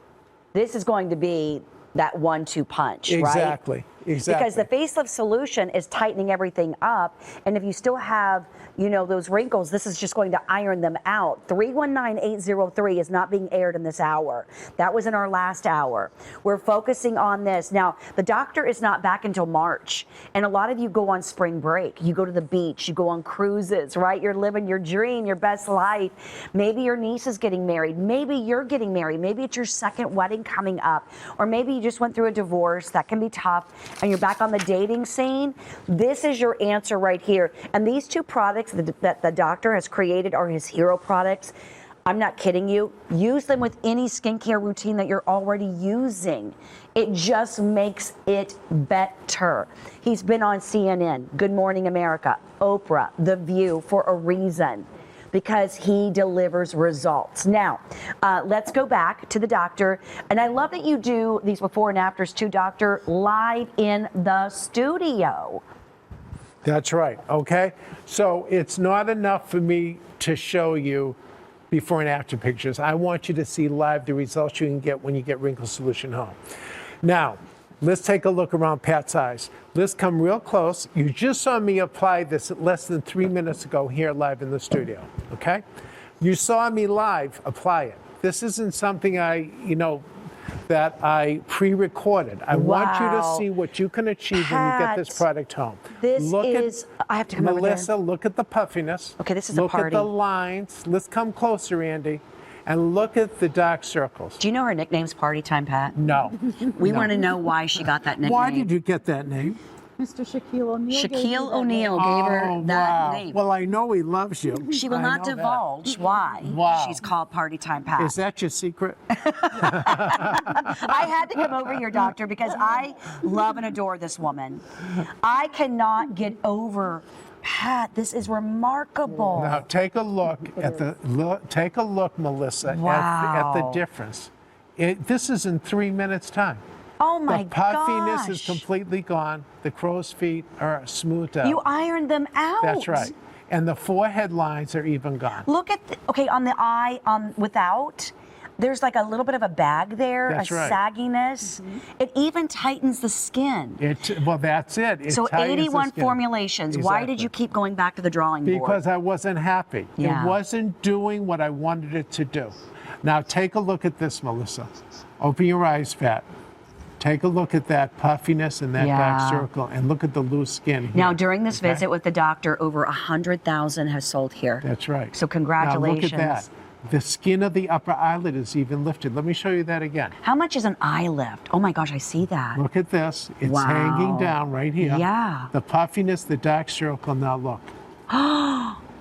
This is going to be that 1-2 punch, right? Exactly. Because the facelift solution is tightening everything up. And if you still have, those wrinkles, this is just going to iron them out. 319-803 is not being aired in this hour. That was in our last hour. We're focusing on this. Now, the doctor is not back until March. And a lot of you go on spring break. You go to the beach. You go on cruises, right? You're living your dream, your best life. Maybe your niece is getting married. Maybe you're getting married. Maybe it's your second wedding coming up. Or maybe you just went through a divorce. That can be tough. And you're back on the dating scene. This is your answer right here. And these two products that the doctor has created are his hero products. I'm not kidding you. Use them with any skincare routine that you're already using. It just makes it better. He's been on CNN, Good Morning America, Oprah, The View for a reason, because he delivers results. Now, let's go back to the doctor. And I love that you do these before and afters too, doctor, live in the studio. That's right, okay? So it's not enough for me to show you before and after pictures. I want you to see live the results you can get when you get Wrinkle Solution home. Now, let's take a look around Pat's eyes. Let's come real close. You just saw me apply this less than 3 minutes ago here live in the studio, okay? You saw me live apply it. This isn't something that I pre-recorded. I want you to see what you can achieve when you get this product home. I have to come over there. Melissa, look at the puffiness. Okay, this is a Look party. at the lines. Let's come closer, Andy. And look at the dark circles. Do you know her nickname's Party Time Pat? No. We want to know why she got that nickname. Why did you get that name? Mr. Shaquille O'Neal. Shaquille O'Neal gave her that name. Well, I know he loves you. She will not divulge why she's called Party Time Pat. Is that your secret? I had to come over here, doctor, because I love and adore this woman. I cannot get over Pat. This is remarkable. Now take a look at Melissa, at the difference. This is in 3 minutes time. Oh my The puffiness gosh. is completely gone. The crow's feet are smoothed out. You ironed them out. That's right. And the forehead lines are even gone. Look at, on the eye, without, there's like a little bit of a bag there, That's a right. sagginess. It even tightens the skin. That's it. It So tightens the 81 skin. formulations. Why did Exactly. you keep going back to the drawing board? Because I wasn't happy. Yeah. It wasn't doing what I wanted it to do. Now take a look at this, Melissa. Open your eyes, Pat. Take a look at that puffiness and that dark circle, and look at the loose skin here. Now, during this visit with the doctor, over 100,000 have sold here. That's right. So congratulations. Now look at that. The skin of the upper eyelid is even lifted. Let me show you that again. How much is an eye lift? Oh my gosh, I see that. Look at this. It's Wow. hanging down right here. Yeah. The puffiness, the dark circle. Now look.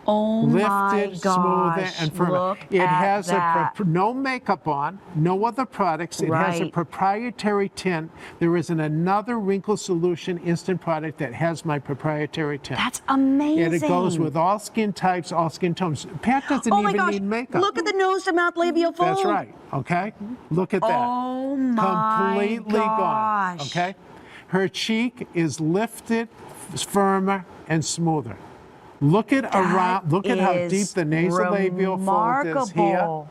Oh my Lifted, gosh. smoother, and firmer. Look It at has that. no makeup on, no other products. It has a Right. proprietary tint. There isn't another Wrinkle Solution instant product that has my proprietary tint. That's amazing. And it goes with all skin types, all skin tones. Pat doesn't Oh my even gosh. need makeup. Look at the nose to mouth labial fold. That's right. Okay. Look at that. Oh my Completely gone. gosh. Okay. Her cheek is lifted, firmer, and smoother. Look at around. Look at how deep the nasolabial fold is here. Remarkable.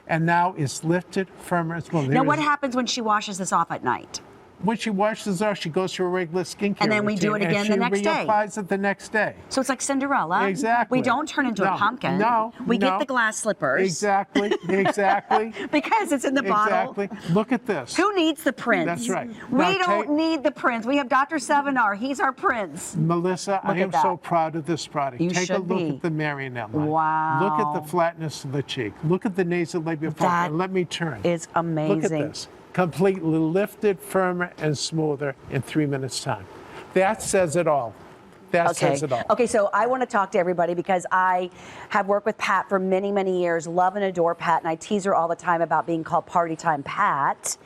And now it's lifted, firmer, and smoother. Now, what happens when she washes this off at night? When she washes off, she goes to her regular skincare And then we do routine, it again and the next day. she reapplies it the next day. So it's like Cinderella. Exactly. We don't turn into a No, pumpkin. no, We no. get the glass slippers. Exactly. Exactly. Because it's in the bottle. Exactly. Look at this. Who needs the prince? That's right. We Now don't take- need the prince. We have Dr. Sevinor. He's our prince. Melissa, I Look at am that. so proud of this product. You Take a should look be. at the marionette line. Wow. Look at the flatness of the cheek. Look at the nasolabial fold. That And let me turn. is amazing. Look at this. Completely lifted, firmer, and smoother in 3 minutes' time. That says it all. That says it all. Okay, so I want to talk to everybody because I have worked with Pat for many, many years, love and adore Pat, and I tease her all the time about being called Party Time Pat.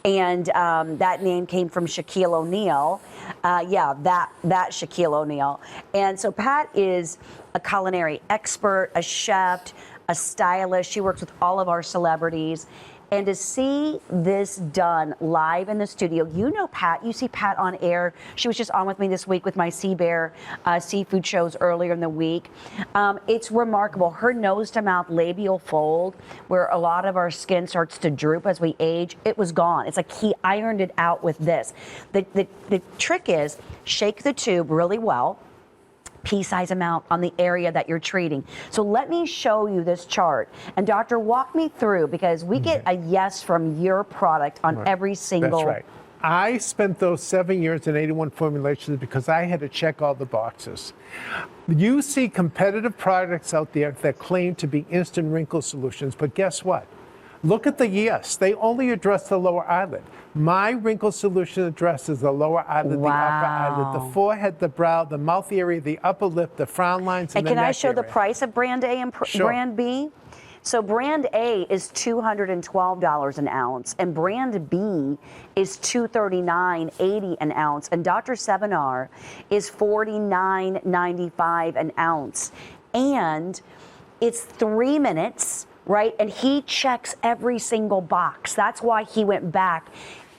And that name came from Shaquille O'Neal. That Shaquille O'Neal. And so Pat is a culinary expert, a chef, a stylist. She works with all of our celebrities. And to see this done live in the studio, you know Pat, you see Pat on air. She was just on with me this week with my Sea Bear seafood shows earlier in the week. It's remarkable. Her nose to mouth labial fold, where a lot of our skin starts to droop as we age, it was gone. It's like he ironed it out with this. The trick is shake the tube really well, pea-size amount on the area that you're treating. So let me show you this chart. And doctor, walk me through, because we get a yes from your product on every single. That's right. I spent those 7 years in 81 formulations because I had to check all the boxes. You see competitive products out there that claim to be instant wrinkle solutions, but guess what? Look at the yes. They only address the lower eyelid. My wrinkle solution addresses the lower eyelid, the upper eyelid, the forehead, the brow, the mouth area, the upper lip, the frown lines, and the neck area. And can I show the price of brand A and brand B? So brand A is $212 an ounce, and brand B is $239.80 an ounce, and Dr. Sevinor is $49.95 an ounce. And it's 3 minutes, right? And he checks every single box. That's why he went back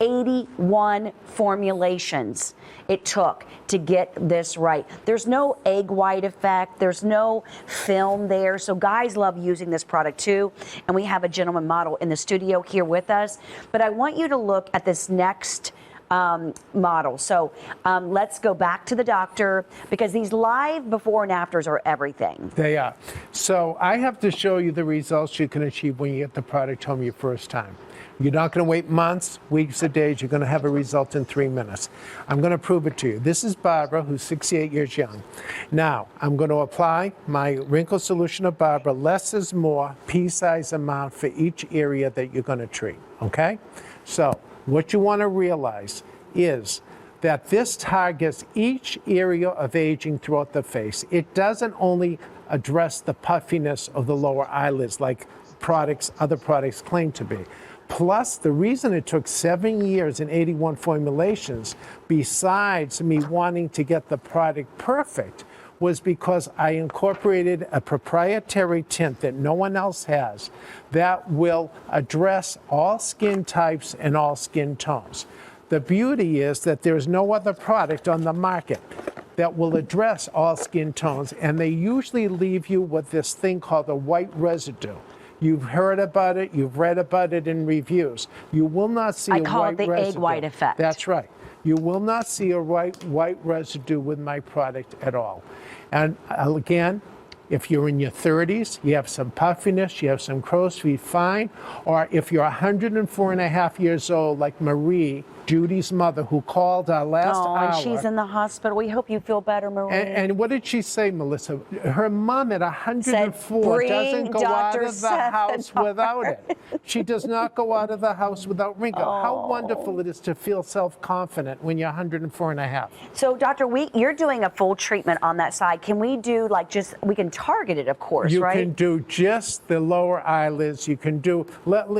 81 formulations it took to get this right. There's no egg white effect. There's no film there. So guys love using this product too. And we have a gentleman model in the studio here with us. But I want you to look at this next model. So let's go back to the doctor, because these live before and afters are everything. They are. So I have to show you the results you can achieve when you get the product home your first time. You're not going to wait months, weeks, or days. You're going to have a result in 3 minutes. I'm going to prove it to you. This is Barbara, who's 68 years young. Now, I'm going to apply my wrinkle solution of Barbara. Less is more, pea-size amount for each area that you're going to treat, okay? So what you want to realize is that this targets each area of aging throughout the face. It doesn't only address the puffiness of the lower eyelids like other products claim to be. Plus, the reason it took 7 years and 81 formulations, besides me wanting to get the product perfect, was because I incorporated a proprietary tint that no one else has that will address all skin types and all skin tones. The beauty is that there's no other product on the market that will address all skin tones, and they usually leave you with this thing called a white residue. You've heard about it, you've read about it in reviews. You will not see a white residue. I call it the egg white effect. That's right. You will not see a white residue with my product at all. And again, if you're in your 30s, you have some puffiness, you have some crow's feet, fine. Or if you're 104 and a half years old, like Marie, Judy's mother, who called our last hour. And she's in the hospital. We hope you feel better, Marie. And what did she say, Melissa? Her mom at 104 doesn't go out of the house without it. She does not go out of the house without wrinkle. How wonderful it is to feel self-confident when you're 104 and a half. So, Doctor, you're doing a full treatment on that side. Can we do we can target it, of course, right? You can do just the lower eyelids. You can do,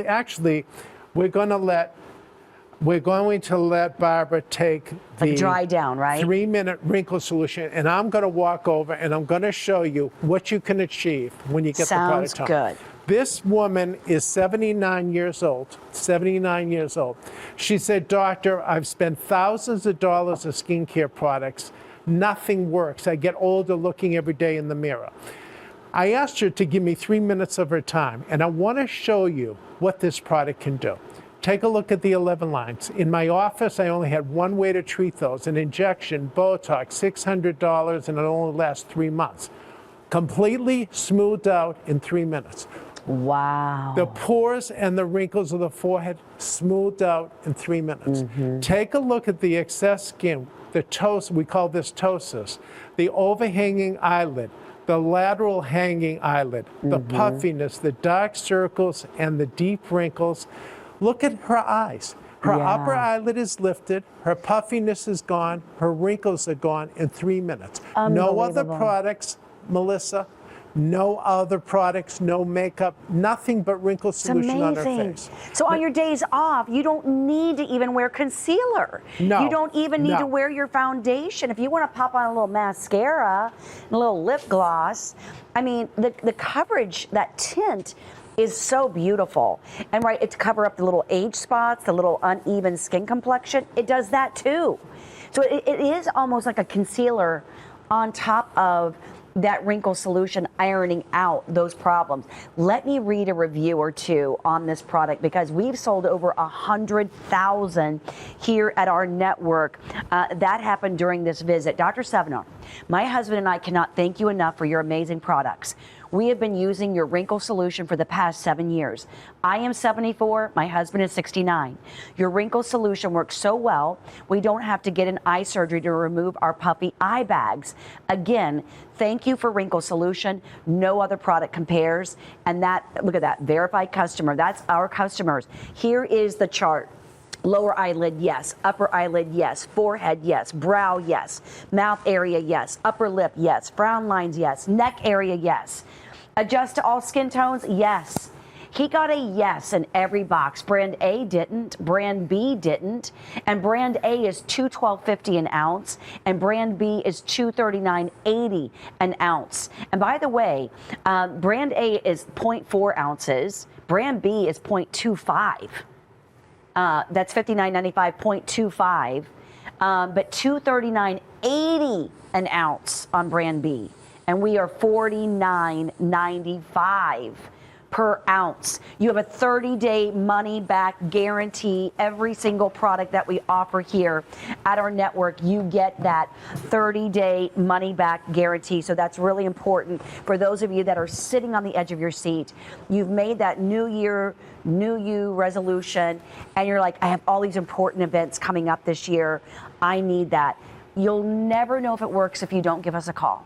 actually, we're going to let Barbara take the dry down, right? 3 minute wrinkle solution, and I'm going to walk over and I'm going to show you what you can achieve when you get the product home. Sounds good. This woman is 79 years old. 79 years old. She said, "Doctor, I've spent thousands of dollars of skincare products. Nothing works. I get older looking every day in the mirror." I asked her to give me 3 minutes of her time, and I want to show you what this product can do. Take a look at the 11 lines. In my office, I only had one way to treat those: an injection, Botox, $600, and it only lasts 3 months. Completely smoothed out in 3 minutes. Wow. The pores and the wrinkles of the forehead smoothed out in 3 minutes. Mm-hmm. Take a look at the excess skin, the we call this ptosis, the overhanging eyelid, the lateral hanging eyelid, the puffiness, the dark circles, and the deep wrinkles. Look at her eyes. Her upper eyelid is lifted, her puffiness is gone, her wrinkles are gone in 3 minutes. No other products, Melissa, no other products, no makeup, nothing but wrinkle solution on her face. So on your days off, you don't need to even wear concealer. No. You don't even need to wear your foundation. If you want to pop on a little mascara, a little lip gloss, I mean, the coverage, that tint is so beautiful. And right, it's cover up the little age spots, the little uneven skin complexion. It does that too. So it is almost like a concealer on top of that wrinkle solution, ironing out those problems. Let me read a review or two on this product because we've sold over 100,000 here at our network. That happened during this visit. Dr. Sevinor, my husband and I cannot thank you enough for your amazing products. We have been using your wrinkle solution for the past 7 years. I am 74, my husband is 69. Your wrinkle solution works so well, we don't have to get an eye surgery to remove our puffy eye bags. Again, thank you for wrinkle solution. No other product compares. And that, look at that, verified customer, that's our customers. Here is the chart. Lower eyelid, yes. Upper eyelid, yes. Forehead, yes. Brow, yes. Mouth area, yes. Upper lip, yes. Frown lines, yes. Neck area, yes. Adjust to all skin tones, yes. He got a yes in every box. Brand A didn't, brand B didn't, and brand A is $212.50 an ounce, and brand B is $239.80 an ounce. And by the way, brand A is 0.4 ounces, brand B is 0.25. That's $59.95, 0.25, but $239.80 an ounce on brand B, and we are $49.95 per ounce. You have a 30-day money-back guarantee. Every single product that we offer here at our network, you get that 30-day money-back guarantee. So that's really important for those of you that are sitting on the edge of your seat. You've made that new year, new you resolution, and you're like, I have all these important events coming up this year. I need that. You'll never know if it works if you don't give us a call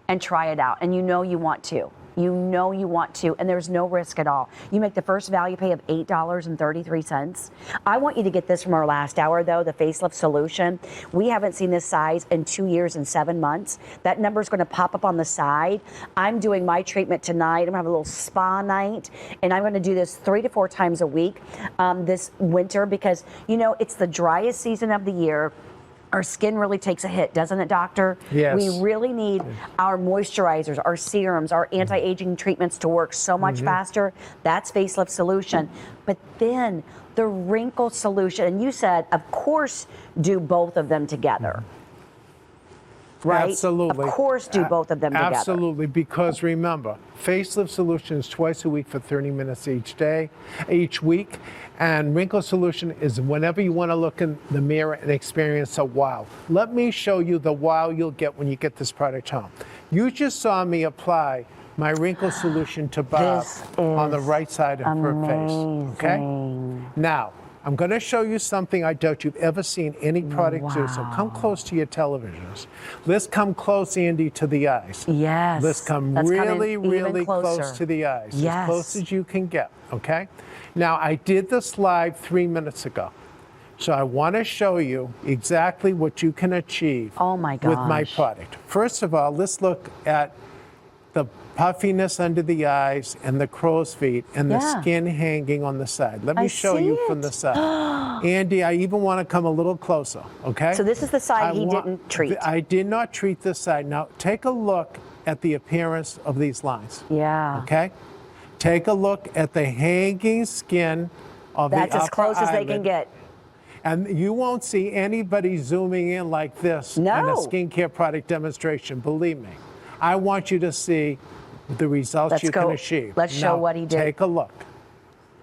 and try it out. And you know you want to. You know you want to, and there's no risk at all. You make the first value pay of $8.33. I want you to get this from our last hour, though, the facelift solution. We haven't seen this size in 2 years and 7 months. That number is going to pop up on the side. I'm doing my treatment tonight. I'm going to have a little spa night, and I'm going to do this 3 to 4 times a week this winter because, you know, it's the driest season of the year. Our skin really takes a hit, doesn't it, doctor? Yes. We really need our moisturizers, our serums, our anti-aging treatments to work so much faster. That's facelift solution. But then the wrinkle solution, and you said, of course, do both of them together. Right? Absolutely. Of course, do both of them together. Absolutely, because remember, facelift solution is twice a week for 30 minutes each week, and wrinkle solution is whenever you want to look in the mirror and experience a wow. Let me show you the wow you'll get when you get this product home. You just saw me apply my wrinkle solution to Bob on the right side of her face. Okay? Now, I'm going to show you something I doubt you've ever seen any product do. So come close to your televisions. Let's come close, Andy, to the eyes. Yes. Let's come really close to the eyes. Yes. As close as you can get, okay? Now, I did this live 3 minutes ago. So I want to show you exactly what you can achieve with my product. First of all, let's look at the puffiness under the eyes and the crow's feet and the skin hanging on the side. Let me show you from the side. Andy, I even want to come a little closer, okay? So this is the side he didn't treat. I did not treat this side. Now, take a look at the appearance of these lines. Yeah. Okay? Take a look at the hanging skin of the upper eyelid. That's as close as they can get. And you won't see anybody zooming in like this in a skincare product demonstration, believe me. I want you to see the results you can achieve. Let's show what he did. Take a look.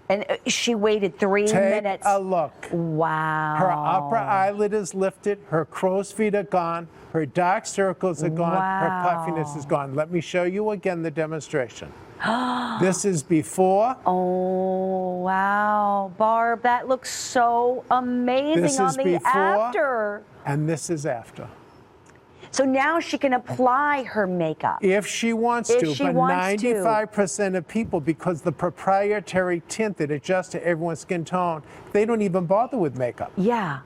And she waited 3 minutes. Take a look. Wow. Her upper eyelid is lifted. Her crow's feet are gone. Her dark circles are gone. Her puffiness is gone. Let me show you again the demonstration. This is before. Oh, wow. Barb, that looks so amazing This on is the before, after. and this is after. So now she can apply her makeup. If she wants to, but 95% of people, because the proprietary tint that adjusts to everyone's skin tone, they don't even bother with makeup. Yeah.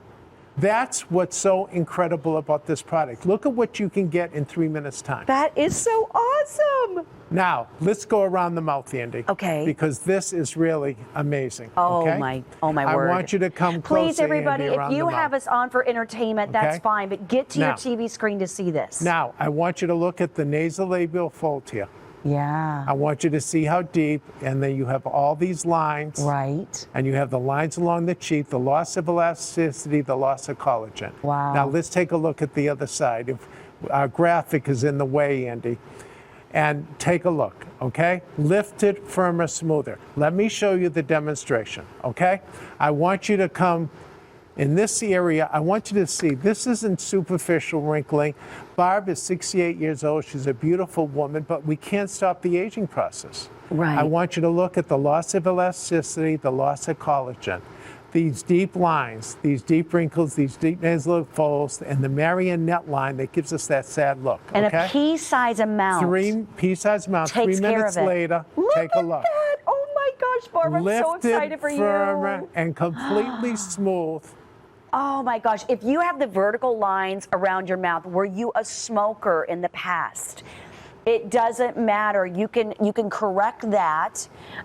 That's what's so incredible about this product. Look at what you can get in 3 minutes' time. That is so awesome. Now, let's go around the mouth, Andy. Okay. Because this is really amazing. Oh, okay? my I word. I want you to come closer, Please, everybody, Andy, around if you the mouth. have us on for entertainment, that's Okay? fine, but get to your Now- TV screen to see this. Now, I want you to look at the nasolabial fold here. Yeah. I want you to see how deep, and then you have all these lines. Right. And you have the lines along the cheek, the loss of elasticity, the loss of collagen. Wow. Now let's take a look at the other side. If our graphic is in the way, Andy. And take a look, okay? Lifted, firmer, smoother. Let me show you the demonstration, okay? I want you to come in this area. I want you to see, this isn't superficial wrinkling. Barb is 68 years old. She's a beautiful woman, but we can't stop the aging process. Right. I want you to look at the loss of elasticity, the loss of collagen. These deep lines, these deep wrinkles, these deep nasal folds, and the marionette line that gives us that sad look. And okay? a pea-size amount. 3 pea-sized amount. Takes 3 care minutes of it. later, Look take a at look. that. Oh my gosh, Barb, I'm so Lifted, excited for firmer, you. and completely smooth. Oh my gosh, if you have the vertical lines around your mouth, were you a smoker in the past? It doesn't matter. You can correct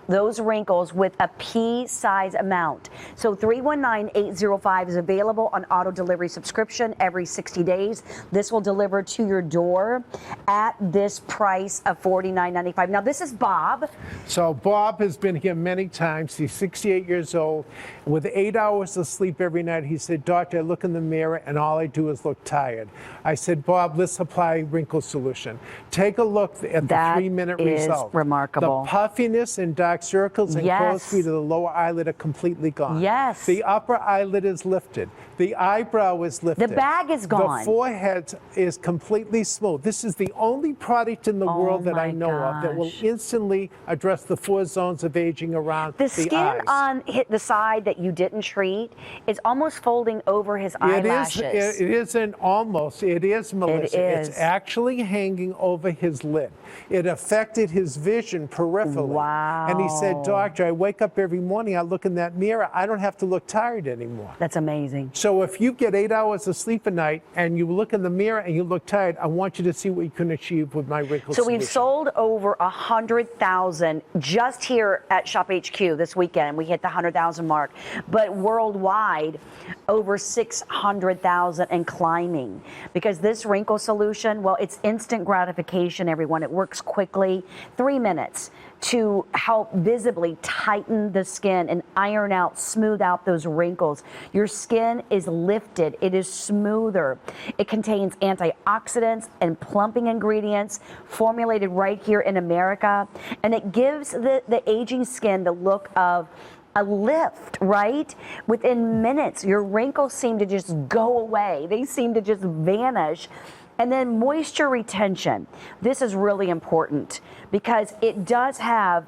those wrinkles with a pea-size amount. So 319-805 is available on auto delivery subscription every 60 days. This will deliver to your door at this price of $49.95. Now this is Bob. So Bob has been here many times. He's 68 years old. With 8 hours of sleep every night, he said, "Doctor, I look in the mirror and all I do is look tired." I said, "Bob, let's apply wrinkle solution. Take a look at the That 3-minute is result. remarkable. The puffiness and dark circles and Yes. crow's feet of the lower eyelid are completely gone. Yes. The upper eyelid is lifted. The eyebrow is lifted. The bag is gone. The forehead is completely smooth. This is the only product in the world that I my know of that will gosh. instantly address the 4 zones of aging around The the skin eyes. on the side that you didn't treat is almost folding over his eyelashes. It isn't almost. It is, Melissa. is. It's actually hanging over his lid. It affected his vision peripherally. Wow. And he said, "Doctor, I wake up every morning, I look in that mirror, I don't have to look tired anymore." That's amazing. So if you get 8 hours of sleep a night and you look in the mirror and you look tired, I want you to see what you can achieve with my wrinkle So solution. we've sold over 100,000 just here at SHOPHQ this weekend. We hit the 100,000 mark, but worldwide over 600,000 and climbing. Because this wrinkle solution, well, it's instant gratification, everyone. It works quickly, 3 minutes to help visibly tighten the skin and iron out, smooth out those wrinkles. Your skin is lifted, it is smoother. It contains antioxidants and plumping ingredients formulated right here in America, and it gives the aging skin the look of a lift, right? Within minutes, your wrinkles seem to just go away. They seem to just vanish. And then moisture retention. This is really important because it does have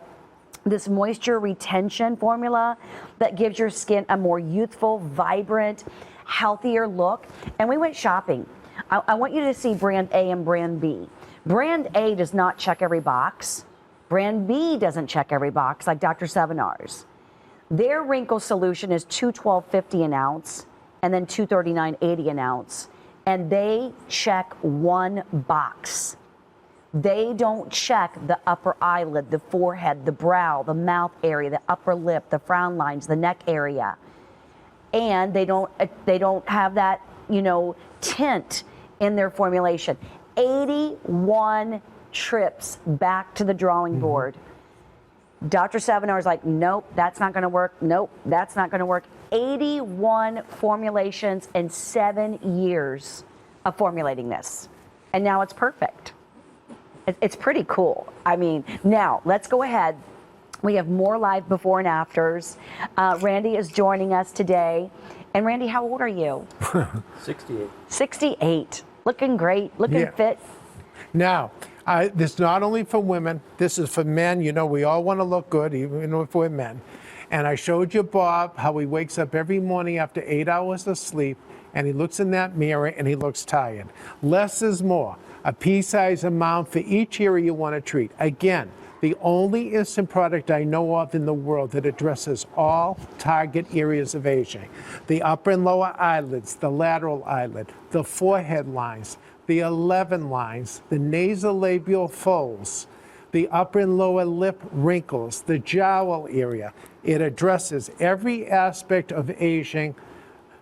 this moisture retention formula that gives your skin a more youthful, vibrant, healthier look. And we went shopping. I want you to see brand A and brand B. Brand A does not check every box. Brand B doesn't check every box like Dr. Sevinor's. Their wrinkle solution is $212.50 an ounce and then $239.80 an ounce. And they check one box. They don't check the upper eyelid, the forehead, the brow, the mouth area, the upper lip, the frown lines, the neck area. And they don't have that, tint in their formulation. 81 trips back to the drawing board. Dr. Sevinor is like, "Nope, that's not going to work. Nope, that's not going to work." 81 formulations and 7 years of formulating this. And now it's perfect. It's pretty cool. I mean, now let's go ahead. We have more live before and afters. Randy is joining us today. And Randy, how old are you? 68. 68. Looking great, looking fit. Now, this is not only for women, this is for men. We all want to look good, even if we're men. And I showed you Bob, how he wakes up every morning after 8 hours of sleep, and he looks in that mirror and he looks tired. Less is more. A pea-sized amount for each area you want to treat. Again, the only instant product I know of in the world that addresses all target areas of aging. The upper and lower eyelids, the lateral eyelid, the forehead lines, the 11 lines, the nasolabial folds, the upper and lower lip wrinkles, the jowl area. It addresses every aspect of aging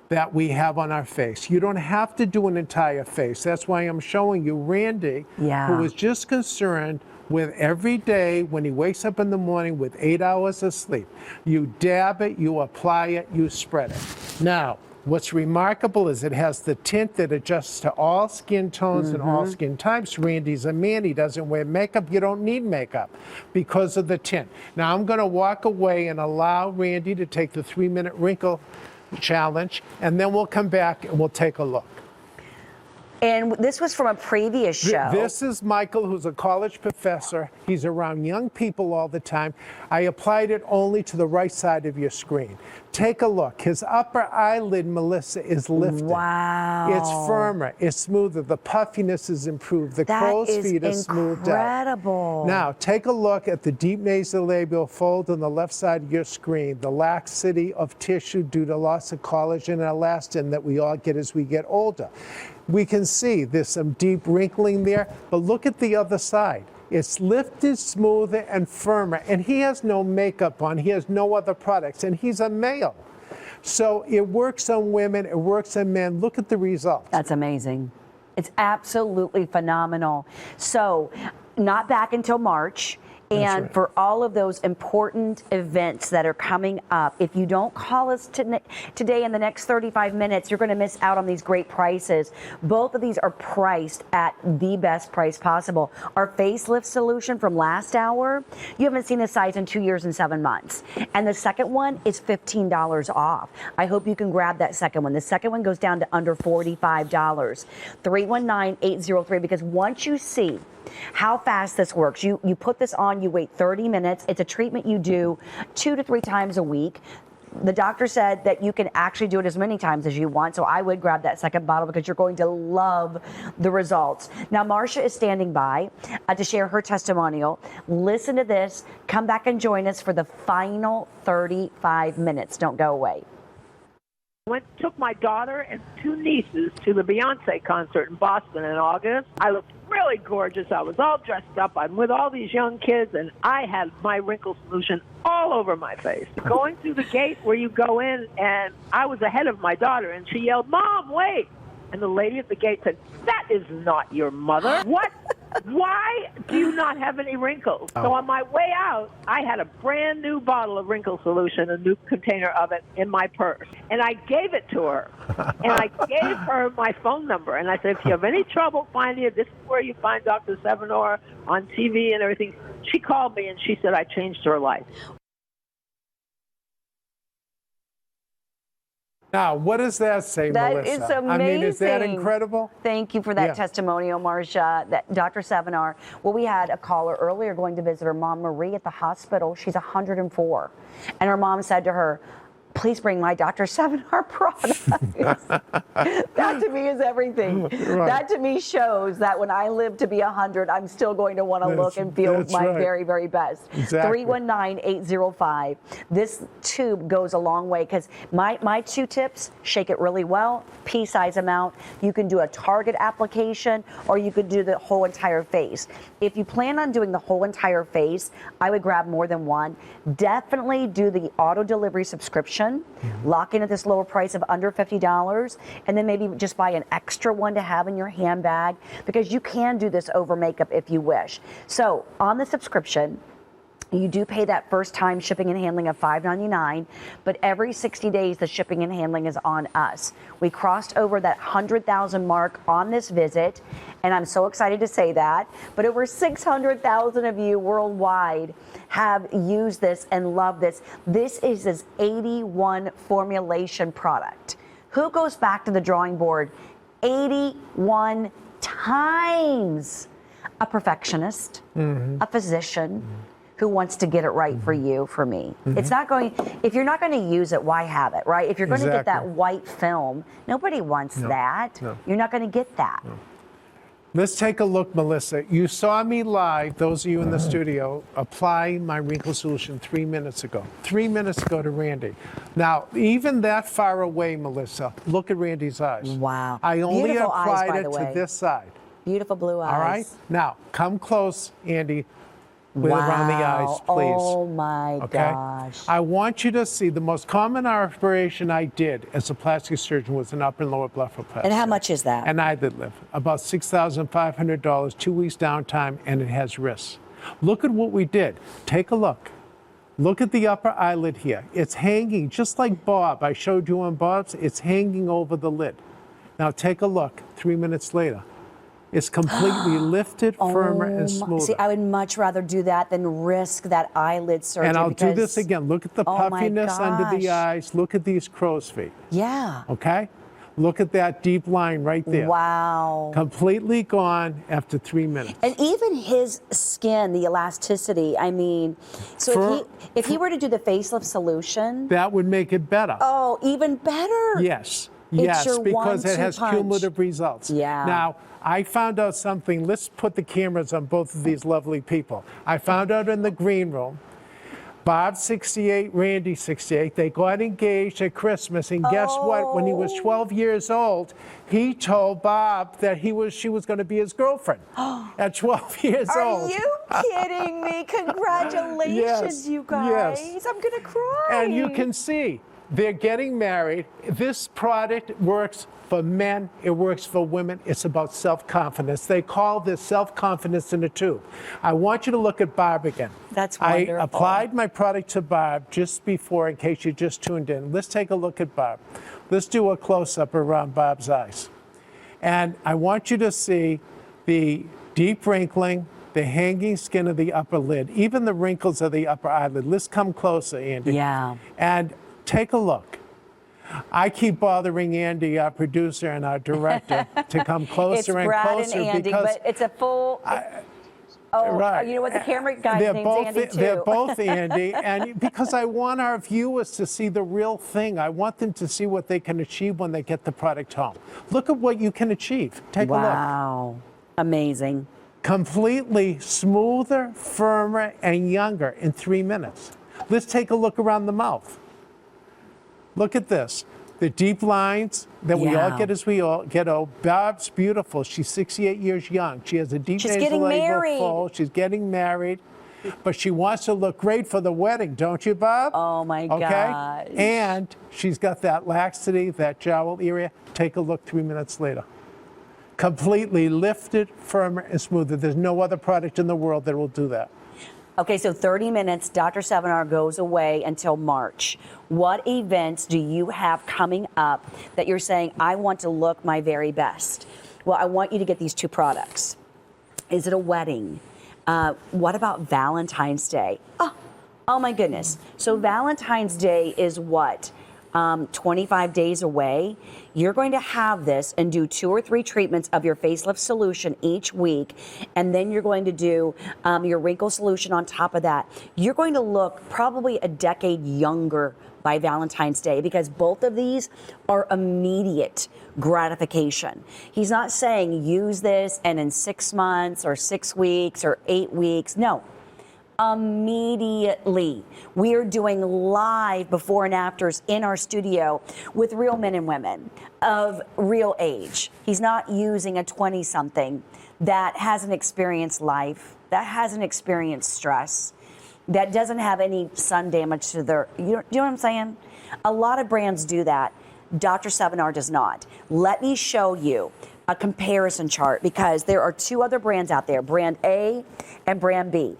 that we have on our face. You don't have to do an entire face. That's why I'm showing you Randy, who is just concerned with every day when he wakes up in the morning with 8 hours of sleep. You dab it, you apply it, you spread it. Now, what's remarkable is it has the tint that adjusts to all skin tones and all skin types. Randy's a man, he doesn't wear makeup. You don't need makeup because of the tint. Now I'm gonna walk away and allow Randy to take the 3-minute wrinkle challenge, and then we'll come back and we'll take a look. And this was from a previous show. This is Michael, who's a college professor. He's around young people all the time. I applied it only to the right side of your screen. Take a look. His upper eyelid, Melissa, is lifted. Wow. It's firmer. It's smoother. The puffiness is improved. The crow's feet are smoothed out. Incredible. Now, take a look at the deep nasolabial fold on the left side of your screen, the laxity of tissue due to loss of collagen and elastin that we all get as we get older. We can see there's some deep wrinkling there, but look at the other side. It's lifted, smoother, and firmer, and he has no makeup on. He has no other products, and he's a male. So it works on women, it works on men. Look at the results. That's amazing. It's absolutely phenomenal. So, not back until March. And for all of those important events that are coming up, if you don't call us today in the next 35 minutes, you're going to miss out on these great prices. Both of these are priced at the best price possible. Our facelift solution from last hour, you haven't seen this size in 2 years and 7 months. And the second one is $15 off. I hope you can grab that second one. The second one goes down to under $45. 319-803, because once you see how fast this works, you put this on, you wait 30 minutes. It's a treatment you do 2 to 3 times a week. The doctor said that you can actually do it as many times as you want, so I would grab that second bottle because you're going to love the results. Now, Marcia is standing by to share her testimonial. Listen to this. Come back and join us for the final 35 minutes. Don't go away. Took my daughter and 2 nieces to the Beyonce concert in Boston in August. I looked really gorgeous. I was all dressed up. I'm with all these young kids, and I had my wrinkle solution all over my face. Going through the gate where you go in, and I was ahead of my daughter, and she yelled, "Mom, wait!" And the lady at the gate said, "That is not your mother. What? Why do you not have any wrinkles?" So on my way out, I had a brand new bottle of wrinkle solution, a new container of it, in my purse. And I gave it to her. And I gave her my phone number. And I said, if you have any trouble finding it, this is where you find Dr. Sevinor on TV and everything. She called me and she said I changed her life. Now, what does that say, That Melissa? is amazing. I mean, is that incredible? Thank you for that testimonial, Marcia. That Dr. Sevinor. Well, we had a caller earlier going to visit her mom, Marie, at the hospital. She's 104. And her mom said to her, "Please bring my Dr. Sevinor products." That to me is everything. Right. That to me shows that when I live to be 100, I'm still going to want to look and feel my very, very best. Exactly. 319-805. This tube goes a long way because my 2 tips, shake it really well, pea-size amount. You can do a target application or you could do the whole entire face. If you plan on doing the whole entire face, I would grab more than one. Definitely do the auto delivery subscription. Lock in at this lower price of under $50, and then maybe just buy an extra one to have in your handbag, because you can do this over makeup if you wish. So on the subscription, you do pay that first time shipping and handling of $5.99, but every 60 days the shipping and handling is on us. We crossed over that 100,000 mark on this visit, and I'm so excited to say that, but over 600,000 of you worldwide have used this and love this. This is his 81 formulation product. Who goes back to the drawing board 81 times? A perfectionist, a physician, who wants to get it right for you, for me. It's not going, if you're not going to use it, why have it, right? If you're going to get that white film, nobody wants that. You're not going to get that. Let's take a look, Melissa. You saw me live, those of you in the studio, apply my wrinkle solution 3 minutes ago. 3 minutes ago to Randy. Now, even that far away, Melissa, look at Randy's eyes. Wow. I only Beautiful applied eyes, by it the to way. this side. Beautiful blue eyes. All right? Now, come close, Andy. with around the eyes, please. Oh my Okay? gosh. I want you to see the most common operation I did as a plastic surgeon was an upper and lower blepharoplasty. And how much is that? An eyelid lift. About $6,500, 2 weeks downtime, and it has risks. Look at what we did. Take a look. Look at the upper eyelid here. It's hanging just like Bob. I showed you on Bob's. It's hanging over the lid. Now take a look 3 minutes later. It's completely lifted, firmer, and smoother. See, I would much rather do that than risk that eyelid surgery. And I'll do this again. Look at the puffiness under the gosh. eyes. Look at these crow's feet. Yeah. Okay? Look at that deep line right there. Wow. Completely gone after 3 minutes. And even his skin, the elasticity, I mean, so if he were to do the facelift solution, That would make it better. oh, even better. Yes. It's Yes, your because it 1-2 has punch. cumulative results. Yeah. Now, I found out something. Let's put the cameras on both of these lovely people. I found out in the green room, Bob 68, Randy 68, they got engaged at Christmas, and guess what? When he was 12 years old, he told Bob that she was going to be his girlfriend at 12 years old. Are you kidding me? Congratulations, Yes, you guys. yes. I'm going to cry. And you can see they're getting married. This product works for men, it works for women. It's about self-confidence. They call this self-confidence in a tube. I want you to look at Barb again. That's I wonderful. applied my product to Barb just before, in case you just tuned in. Let's take a look at Barb. Let's do a close-up around Barb's eyes. And I want you to see the deep wrinkling, the hanging skin of the upper lid, even the wrinkles of the upper eyelid. Let's come closer, Andy. Yeah. And take a look. I keep bothering Andy, our producer and our director, to come closer It's and Brad closer and Andy, because but it's a full. right. You know what? The camera guy's they're name's both, Andy too. They're both Andy, and because I want our viewers to see the real thing. I want them to see what they can achieve when they get the product home. Look at what you can achieve. Take a look. Wow. Amazing. Completely smoother, firmer, and younger in 3 minutes. Let's take a look around the mouth. Look at this. The deep lines that we all Yeah. get as we all get old. Bob's beautiful. She's 68 years young. She has a deep She's nasal getting labial married. fold. She's getting married. But she wants to look great for the wedding, don't you, Bob? Oh my Okay? gosh. And she's got that laxity, that jowl area. Take a look 3 minutes later. Completely lifted, firmer, and smoother. There's no other product in the world that will do that. Okay, so 30 minutes, Dr. Sevinor goes away until March. What events do you have coming up that you're saying, I want to look my very best? Well, I want you to get these two products. Is it a wedding? What about Valentine's Day? Oh my goodness. So Valentine's Day is what? 25 days away. You're going to have this and do 2 or 3 treatments of your facelift solution each week, and then you're going to do your wrinkle solution on top of that. You're going to look probably a decade younger by Valentine's Day because both of these are immediate gratification. He's not saying use this and in 6 months or 6 weeks or 8 weeks. No. Immediately. We are doing live before and afters in our studio with real men and women of real age. He's not using a 20-something that hasn't experienced life, that hasn't experienced stress, that doesn't have any sun damage to their, you know what I'm saying? A lot of brands do that. Dr. Sevinor does not. Let me show you a comparison chart because there are 2 other brands out there, brand A and brand B.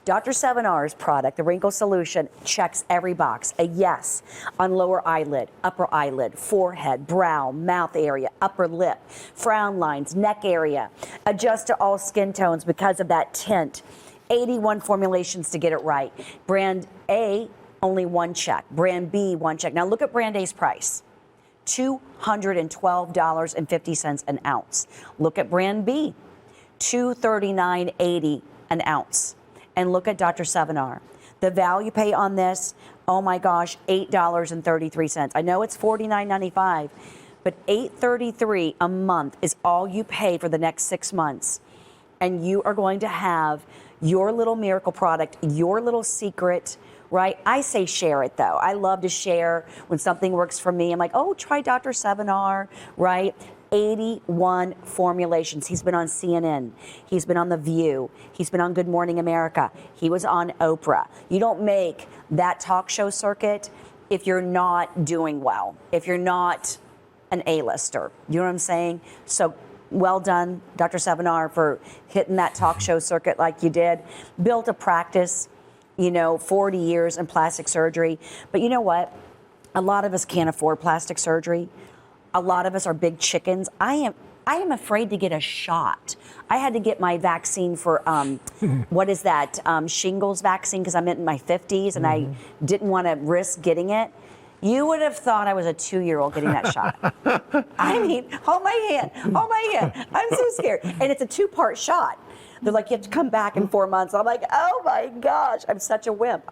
Dr. Sevinor's product, the Wrinkle Solution, checks every box. A yes on lower eyelid, upper eyelid, forehead, brow, mouth area, upper lip, frown lines, neck area. Adjust to all skin tones because of that tint. 81 formulations to get it right. Brand A, only 1 check. Brand B, 1 check. Now look at Brand A's price. $212.50 an ounce. Look at Brand B, $239.80 an ounce. And look at Dr. Sevinor. The value pay on this, oh my gosh, $8.33. I know it's $49.95, but $8.33 a month is all you pay for the next 6 months. And you are going to have your little miracle product, your little secret, right? I say share it though. I love to share when something works for me. I'm like, oh, try Dr. Sevinor, right? 81 formulations. He's been on CNN. He's been on The View. He's been on Good Morning America. He was on Oprah. You don't make that talk show circuit if you're not doing well, if you're not an A-lister. You know what I'm saying? So well done, Dr. Sevinor, for hitting that talk show circuit like you did. Built a practice, 40 years in plastic surgery. But you know what? A lot of us can't afford plastic surgery. A lot of us are big chickens. I am afraid to get a shot. I had to get my vaccine for, what is that, shingles vaccine, because I'm in my 50s and I didn't want to risk getting it. You would have thought I was a 2-year-old getting that shot. I mean, hold my hand. I'm so scared. And it's a 2-part shot. They're like, you have to come back in 4 months. I'm like, oh my gosh, I'm such a wimp.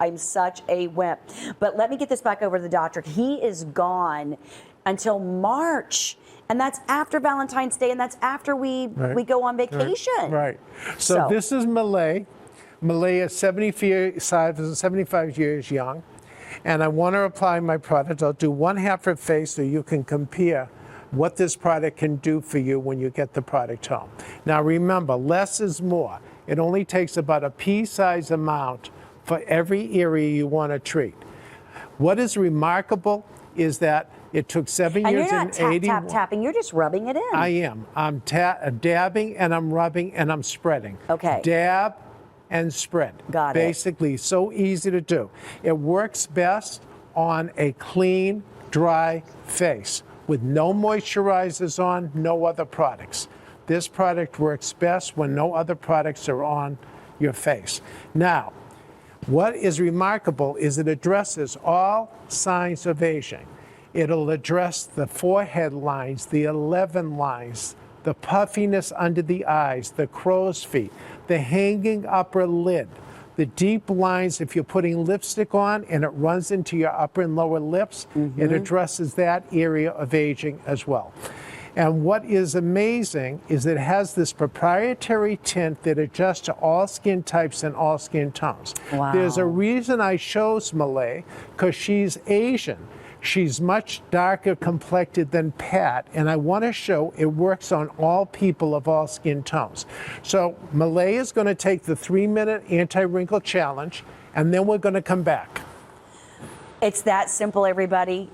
But let me get this back over to the doctor. He is gone until March. And that's after Valentine's Day, and that's after we go on vacation. Right. So this is Malay. Malay is 75 years young. And I want to apply my product. I'll do one half her face so you can compare what this product can do for you when you get the product home. Now remember, less is more. It only takes about a pea-sized amount for every area you want to treat. What is remarkable is that it took 7 years and 81. Tapping, you're just rubbing it in. I am. I'm dabbing and I'm rubbing and I'm spreading. Okay. Dab and spread. Got it. Basically, so easy to do. It works best on a clean, dry face with no moisturizers on, no other products. This product works best when no other products are on your face. Now, what is remarkable is it addresses all signs of aging. It'll address the forehead lines, the 11 lines, the puffiness under the eyes, the crow's feet, the hanging upper lid, the deep lines if you're putting lipstick on and it runs into your upper and lower lips. It addresses that area of aging as well. And what is amazing is it has this proprietary tint that adjusts to all skin types and all skin tones. Wow. There's a reason I chose Malay, because she's Asian. She's much darker complected than Pat, and I want to show it works on all people of all skin tones. So Malay is going to take the 3-minute anti-wrinkle challenge, and then we're going to come back. It's that simple, everybody.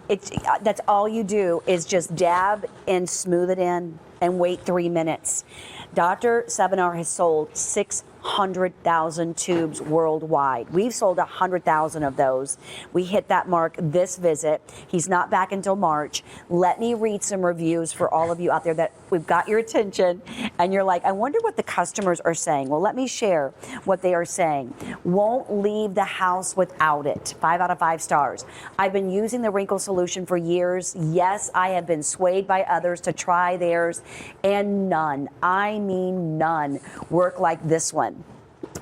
That's all you do is just dab and smooth it in and wait 3 minutes. Dr. Sevinor has sold 600,000 tubes worldwide. We've sold 100,000 of those. We hit that mark this visit. He's not back until March. Let me read some reviews for all of you out there that we've got your attention and you're like, I wonder what the customers are saying. Well, let me share what they are saying. Won't leave the house without it. 5 out of 5 stars. I've been using the wrinkle solution for years. Yes, I have been swayed by others to try theirs, and none, I mean none, work like this one.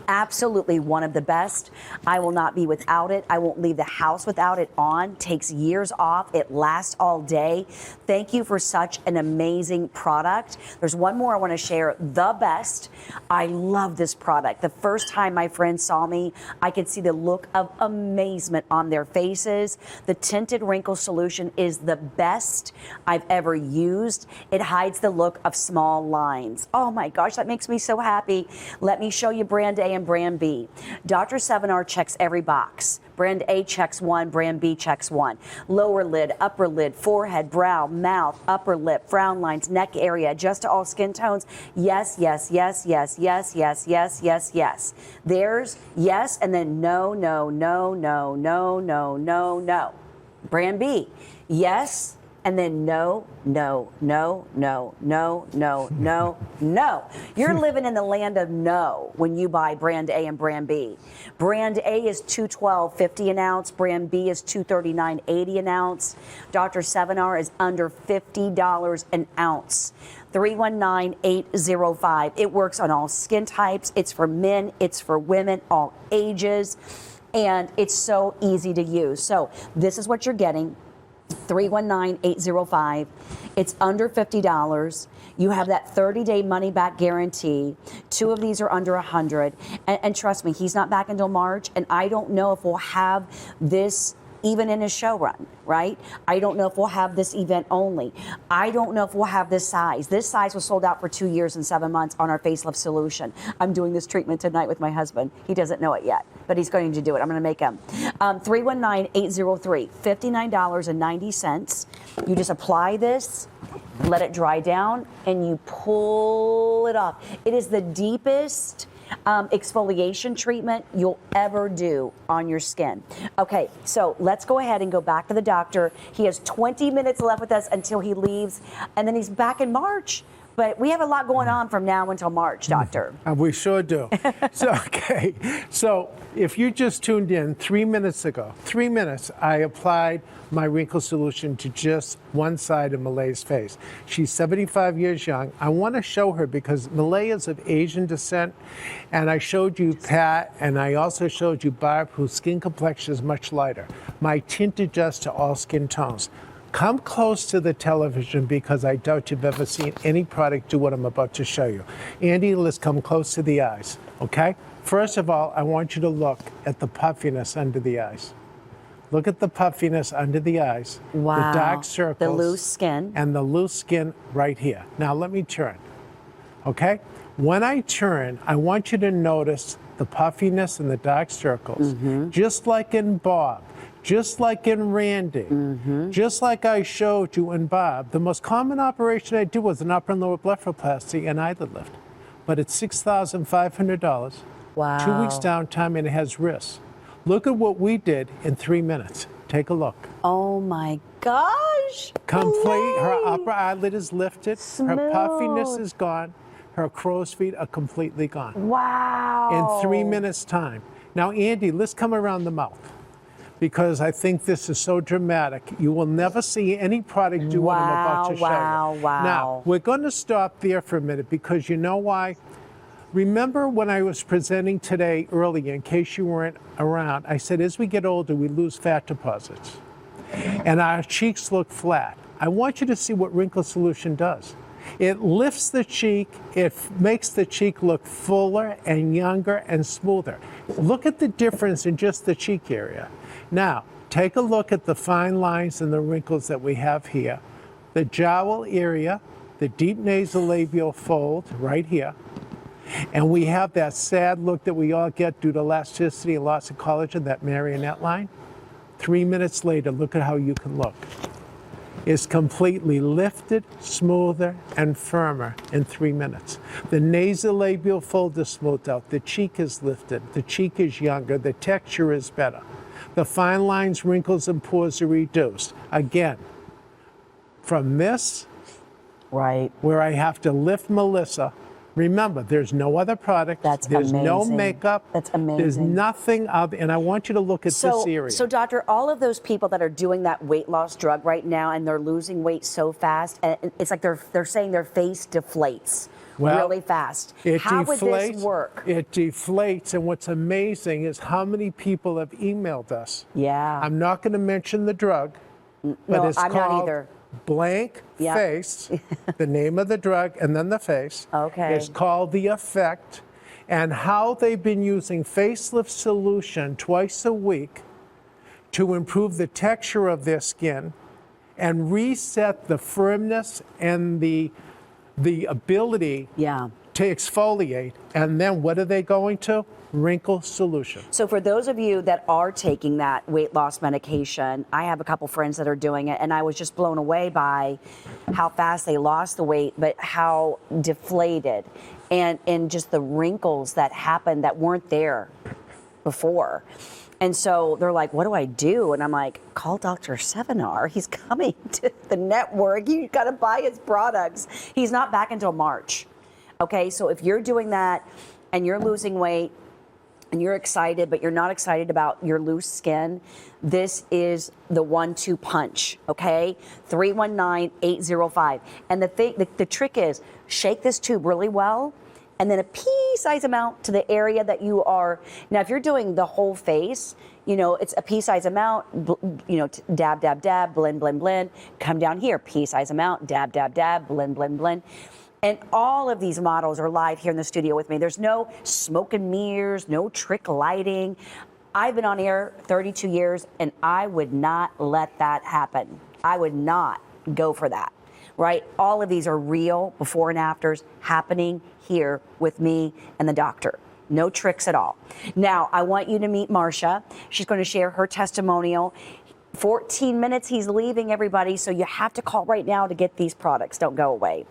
Absolutely one of the best. I will not be without it. I won't leave the house without it on. Takes years off. It lasts all day. Thank you for such an amazing product. There's one more I want to share. The best. I love this product. The first time my friends saw me, I could see the look of amazement on their faces. The tinted wrinkle solution is the best I've ever used. It hides the look of small lines. Oh my gosh, that makes me so happy. Let me show you brand A and brand B. Dr. Sevinor checks every box. Brand A checks 1, brand B checks 1. Lower lid, upper lid, forehead, brow, mouth, upper lip, frown lines, neck area, adjust to all skin tones. Yes, yes, yes, yes, yes, yes, yes, yes, yes. There's yes, and then no, no, no, no, no, no, no, no. Brand B, yes, and then no, no, no, no, no, no, no, no. You're living in the land of no when you buy brand A and brand B. Brand A is $212.50 an ounce. Brand B is $239.80 an ounce. Dr. Sevinor is under $50 an ounce. 319-805. It works on all skin types. It's for men. It's for women, all ages. And it's so easy to use. So this is what you're getting. 319-805. It's under $50. You have that 30-day money-back guarantee. 2 of these are under $100. And trust me, he's not back until March, and I don't know if we'll have this even in a show run, right? I don't know if we'll have this event only. I don't know if we'll have this size. This size was sold out for 2 years and 7 months on our facelift solution. I'm doing this treatment tonight with my husband. He doesn't know it yet, but he's going to do it. I'm going to make him. 319-803, $59.90. You just apply this, let it dry down, and you pull it off. It is the deepest exfoliation treatment you'll ever do on your skin. Okay, so let's go ahead and go back to the doctor. He has 20 minutes left with us until he leaves, and then he's back in March. But we have a lot going on from now until March, Doctor. We sure do. So if you just tuned in 3 minutes ago, 3 minutes, I applied my wrinkle solution to just one side of Malay's face. She's 75 years young. I want to show her because Malay is of Asian descent, and I showed you Pat, and I also showed you Barb, whose skin complexion is much lighter. My tint adjusts to all skin tones. Come close to the television because I doubt you've ever seen any product do what I'm about to show you. Andy, let's come close to the eyes, okay? First of all, I want you to look at the puffiness under the eyes. Look at the puffiness under the eyes. Wow. The dark circles. The loose skin. And the loose skin right here. Now let me turn, okay? When I turn, I want you to notice the puffiness and the dark circles, just like in Bob. Just like in Randy, just like I showed you in Bob, the most common operation I did was an upper and lower blepharoplasty and eyelid lift. But it's $6,500, Wow. 2 weeks downtime, and it has risks. Look at what we did in 3 minutes. Take a look. Oh my gosh. Complete, her Malay. upper eyelid is lifted, Smooth. her puffiness is gone, her crow's feet are completely gone. Wow. In 3 minutes time. Now, Andy, let's come around the mouth, because I think this is so dramatic. You will never see any product do what I'm about to show you. Wow. Now, we're going to stop there for a minute because you know why? Remember when I was presenting today earlier, in case you weren't around, I said as we get older, we lose fat deposits and our cheeks look flat. I want you to see what Wrinkle Solution does. It lifts the cheek, it makes the cheek look fuller and younger and smoother. Look at the difference in just the cheek area. Now, take a look at the fine lines and the wrinkles that we have here. The jowl area, the deep nasolabial fold right here. And we have that sad look that we all get due to elasticity and loss of collagen, that marionette line. 3 minutes later, look at how you can look. It's completely lifted, smoother, and firmer in 3 minutes. The nasolabial fold is smoothed out, the cheek is lifted, the cheek is younger, the texture is better. The fine lines, wrinkles, and pores are reduced. Again, from this, Right. where I have to lift Melissa, remember, there's no other product. That's There's no amazing. makeup. That's amazing. There's nothing other, and I want you to look at this area. So, doctor, all of those people that are doing that weight loss drug right now and they're losing weight so fast, and it's like they're saying their face deflates really fast. How would this work? It deflates, and what's amazing is how many people have emailed us. Yeah. I'm not going to mention the drug, but no, it's I'm not called either. Blank Yep. Face, the name of the drug, and then the face. Okay. It's called The Effect, and how they've been using facelift solution twice a week to improve the texture of their skin and reset the firmness and the ability Yeah. to exfoliate. And then what are they going to? Wrinkle Solution. So for those of you that are taking that weight loss medication, I have a couple friends that are doing it, and I was just blown away by how fast they lost the weight, but how deflated and just the wrinkles that happened that weren't there before. And so they're like, what do I do? And I'm like, call Dr. Sevinor. He's coming to the network. You got to buy his products. He's not back until March. Okay, so if you're doing that and you're losing weight, and you're excited, but you're not excited about your loose skin, this is the 1-2 punch, okay? 319-805. And the trick is, shake this tube really well, and then a pea-size amount to the area that you are. Now, if you're doing the whole face, you know, it's a pea-size amount, you know, dab, dab, dab, blend, blend, blend. Come down here, pea-size amount, dab, dab, dab, blend, blend, blend. And all of these models are live here in the studio with me. There's no smoke and mirrors, no trick lighting. I've been on air 32 years, and I would not let that happen. I would not go for that, right? All of these are real before and afters happening here with me and the doctor. No tricks at all. Now, I want you to meet Marcia. She's going to share her testimonial. 14 minutes, he's leaving, everybody, so you have to call right now to get these products. Don't go away.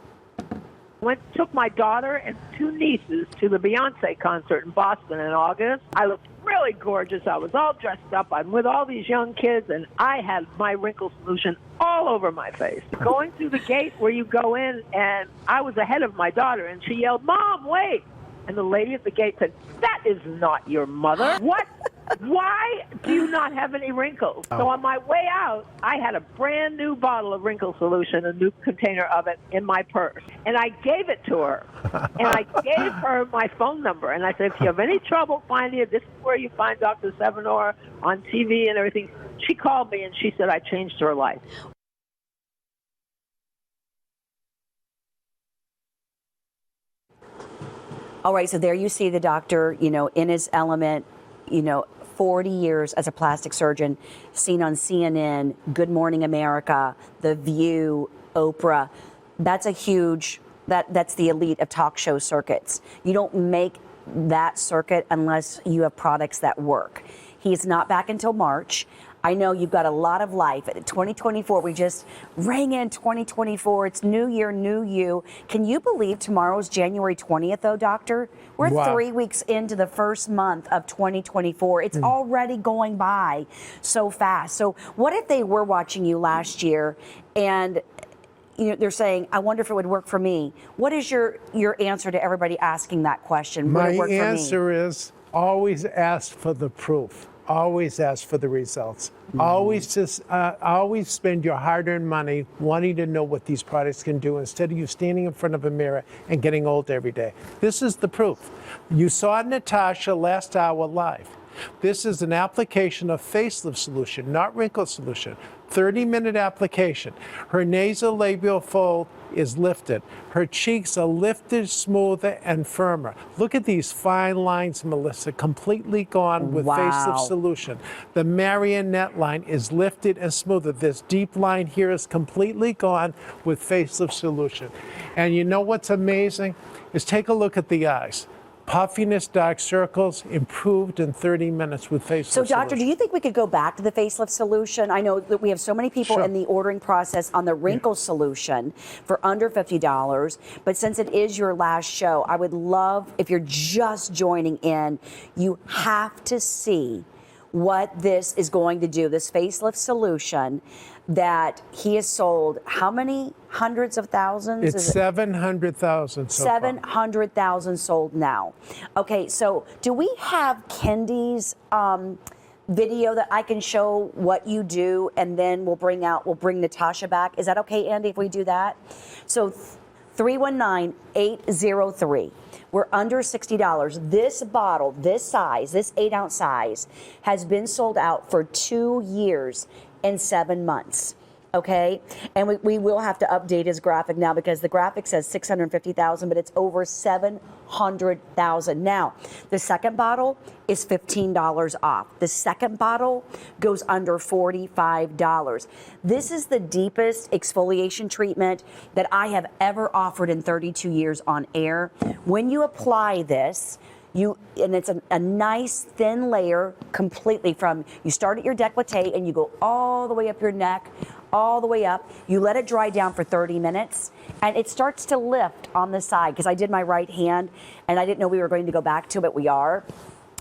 Took my daughter and two nieces to the Beyonce concert in Boston in August. I looked really gorgeous. I was all dressed up. I'm with all these young kids, and I had my wrinkle solution all over my face. Going through the gate where you go in, and I was ahead of my daughter, and she yelled, "Mom, wait!" And the lady at the gate said, "That is not your mother. What? Why do you not have any wrinkles?" So on my way out, I had a brand new bottle of wrinkle solution, a new container of it, in my purse. And I gave it to her. And I gave her my phone number. And I said, if you have any trouble finding it, this is where you find Dr. Sevinor on TV and everything. She called me and she said I changed her life. All right, so there you see the doctor, in his element, 40 years as a plastic surgeon, seen on CNN, Good Morning America, The View, Oprah. That's a huge, that's the elite of talk show circuits. You don't make that circuit unless you have products that work. He's not back until March. I know you've got a lot of life. 2024, we just rang in 2024. It's new year, new you. Can you believe tomorrow's January 20th, though, doctor? We're Wow. 3 weeks into the first month of 2024. It's already going by so fast. So what if they were watching you last year and they're saying, I wonder if it would work for me? What is your answer to everybody asking that question? Would it work for me? My answer is always ask for the proof. Always ask for the results. Always spend your hard-earned money wanting to know what these products can do instead of you standing in front of a mirror and getting old every day. This is the proof. You saw Natasha last hour live. This is an application of facelift solution, not wrinkle solution. 30-minute application. Her nasolabial fold is lifted. Her cheeks are lifted, smoother, and firmer. Look at these fine lines, Melissa, completely gone with facelift solution. The marionette line is lifted and smoother. This deep line here is completely gone with facelift solution. And you know what's amazing? Is take a look at the eyes. Puffiness, dark circles, improved in 30 minutes with facelift So, doctor, solution. do you think we could go back to the facelift solution? I know that we have so many people Sure. in the ordering process on the wrinkle solution for under $50. But since it is your last show, I would love, if you're just joining in, you have to see what this is going to do, this facelift solution that he has sold. How many hundreds of thousands? It's 700,000 so far. 700,000 sold now. Okay, so do we have Kendi's video that I can show what you do, and then we'll bring Natasha back? Is that okay, Andy, if we do that? So 319-803. We're under $60. This bottle, this size, this 8-ounce size, has been sold out for 2 years and 7 months. Okay, and we will have to update his graphic now because the graphic says 650,000, but it's over 700,000. Now, the second bottle is $15 off. The second bottle goes under $45. This is the deepest exfoliation treatment that I have ever offered in 32 years on air. When you apply this, and it's a nice thin layer completely from, you start at your décolleté and you go all the way up your neck, all the way up. You let it dry down for 30 minutes and it starts to lift on the side because I did my right hand and I didn't know we were going to go back to it, but we are.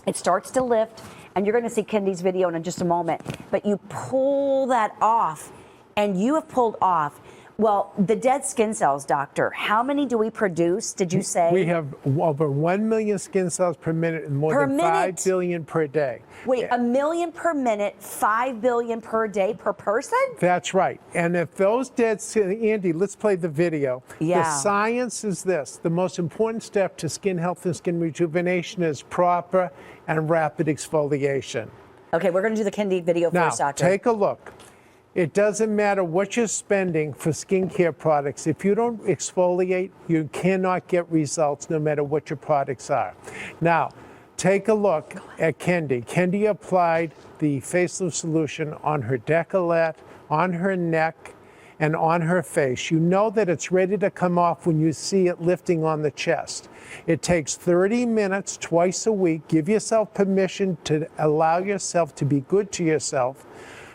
It starts to lift and you're going to see Kendi's video in just a moment, but you pull that off and you have pulled off. Well, the dead skin cells, doctor, how many do we produce, did you say? We have over 1 million skin cells per minute and more than 5 billion per day. Wait, 1 million per minute, 5 billion per day per person? That's right. And if those dead skin, Andy, let's play the video. Yeah. The science is this. The most important step to skin health and skin rejuvenation is proper and rapid exfoliation. Okay, we're going to do the Kendi video Now, first, doctor. take a look. It doesn't matter what you're spending for skincare products. If you don't exfoliate, you cannot get results no matter what your products are. Now, take a look at Kendi. Kendi applied the facelift solution on her décolleté, on her neck, and on her face. You know that it's ready to come off when you see it lifting on the chest. It takes 30 minutes twice a week. Give yourself permission to allow yourself to be good to yourself.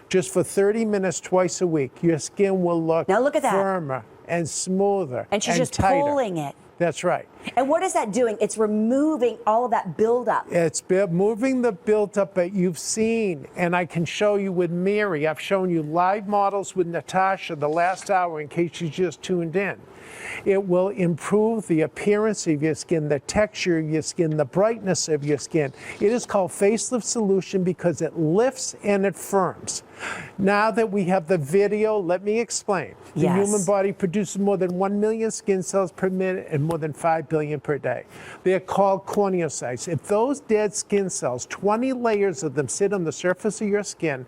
Just for 30 minutes twice a week, your skin will look Now look at that. firmer and smoother And she's just tighter. pulling it. That's right. And what is that doing? It's removing all of that buildup. It's moving the buildup that you've seen, and I can show you with Mary. I've shown you live models with Natasha the last hour in case you just tuned in. It will improve the appearance of your skin, the texture of your skin, the brightness of your skin. It is called facelift solution because it lifts and it firms. Now that we have the video, let me explain. The Yes. human body produces more than 1 million skin cells per minute and more than 5 billion per day. They're called corneocytes. If those dead skin cells, 20 layers of them, sit on the surface of your skin,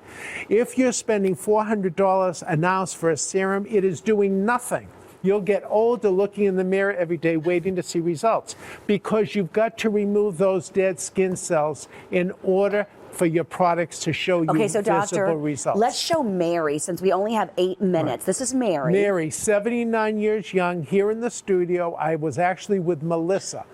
if you're spending $400 an ounce for a serum, it is doing nothing. You'll get older looking in the mirror every day waiting to see results because you've got to remove those dead skin cells in order for your products to show you Okay, so visible doctor, results. let's show Mary since we only have 8 minutes. This is Mary. Mary, 79 years young, here in the studio. I was actually with Melissa.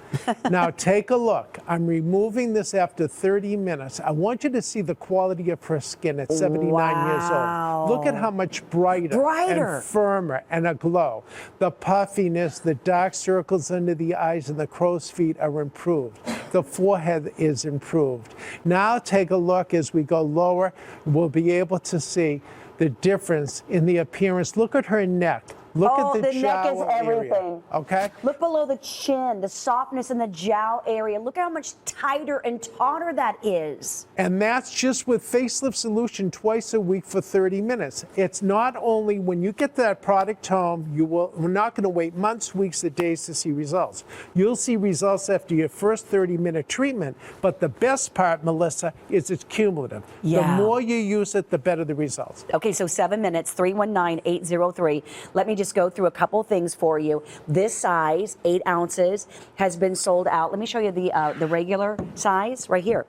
Now take a look. I'm removing this after 30 minutes. I want you to see the quality of her skin at 79 years old. Look at how much brighter and firmer and a glow. The puffiness, the dark circles under the eyes and the crow's feet are improved. The forehead is improved. Now take a look as we go lower. We'll be able to see the difference in the appearance. Look at her neck. Look at the neck is jowl everything. area. Okay? Look below the chin, the softness in the jowl area. Look how much tighter and tauter that is. And that's just with facelift solution twice a week for 30 minutes. It's not only when you get that product home, we're not going to wait months, weeks, or days to see results. You'll see results after your first 30-minute treatment. But the best part, Melissa, is it's cumulative. Yeah. The more you use it, the better the results. Okay, so 7 minutes, 319-803. Let me just go through a couple things for you. This size, 8 ounces, has been sold out. Let me show you the regular size right here.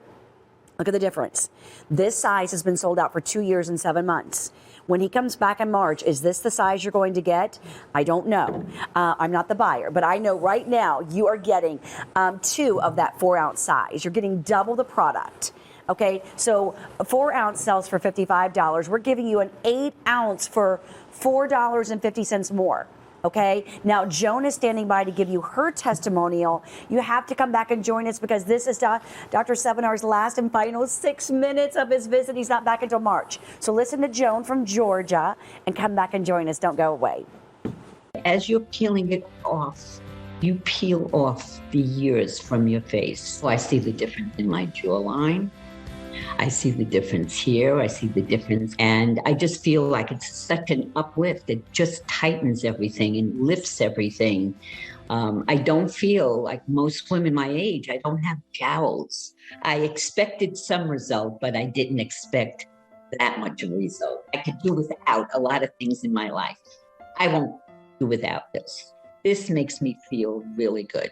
Look at the difference. This size has been sold out for 2 years and 7 months. When he comes back in March, is this the size you're going to get? I don't know. I'm not the buyer, but I know right now you are getting 2 of that 4-ounce size. You're getting double the product. Okay, so a 4-ounce sells for $55. We're giving you an 8-ounce for $4.50 more. Okay, now Joan is standing by to give you her testimonial. You have to come back and join us because this is Dr. Sevinor's last and final 6 minutes of his visit. He's not back until March. So listen to Joan from Georgia and come back and join us. Don't go away. As you're peeling it off, you peel off the years from your face. So I see the difference in my jawline. I see the difference here. I see the difference. And I just feel like it's such an uplift. It just tightens everything and lifts everything. I don't feel like most women my age. I don't have jowls. I expected some result, but I didn't expect that much of a result. I could do without a lot of things in my life. I won't do without this. This makes me feel really good.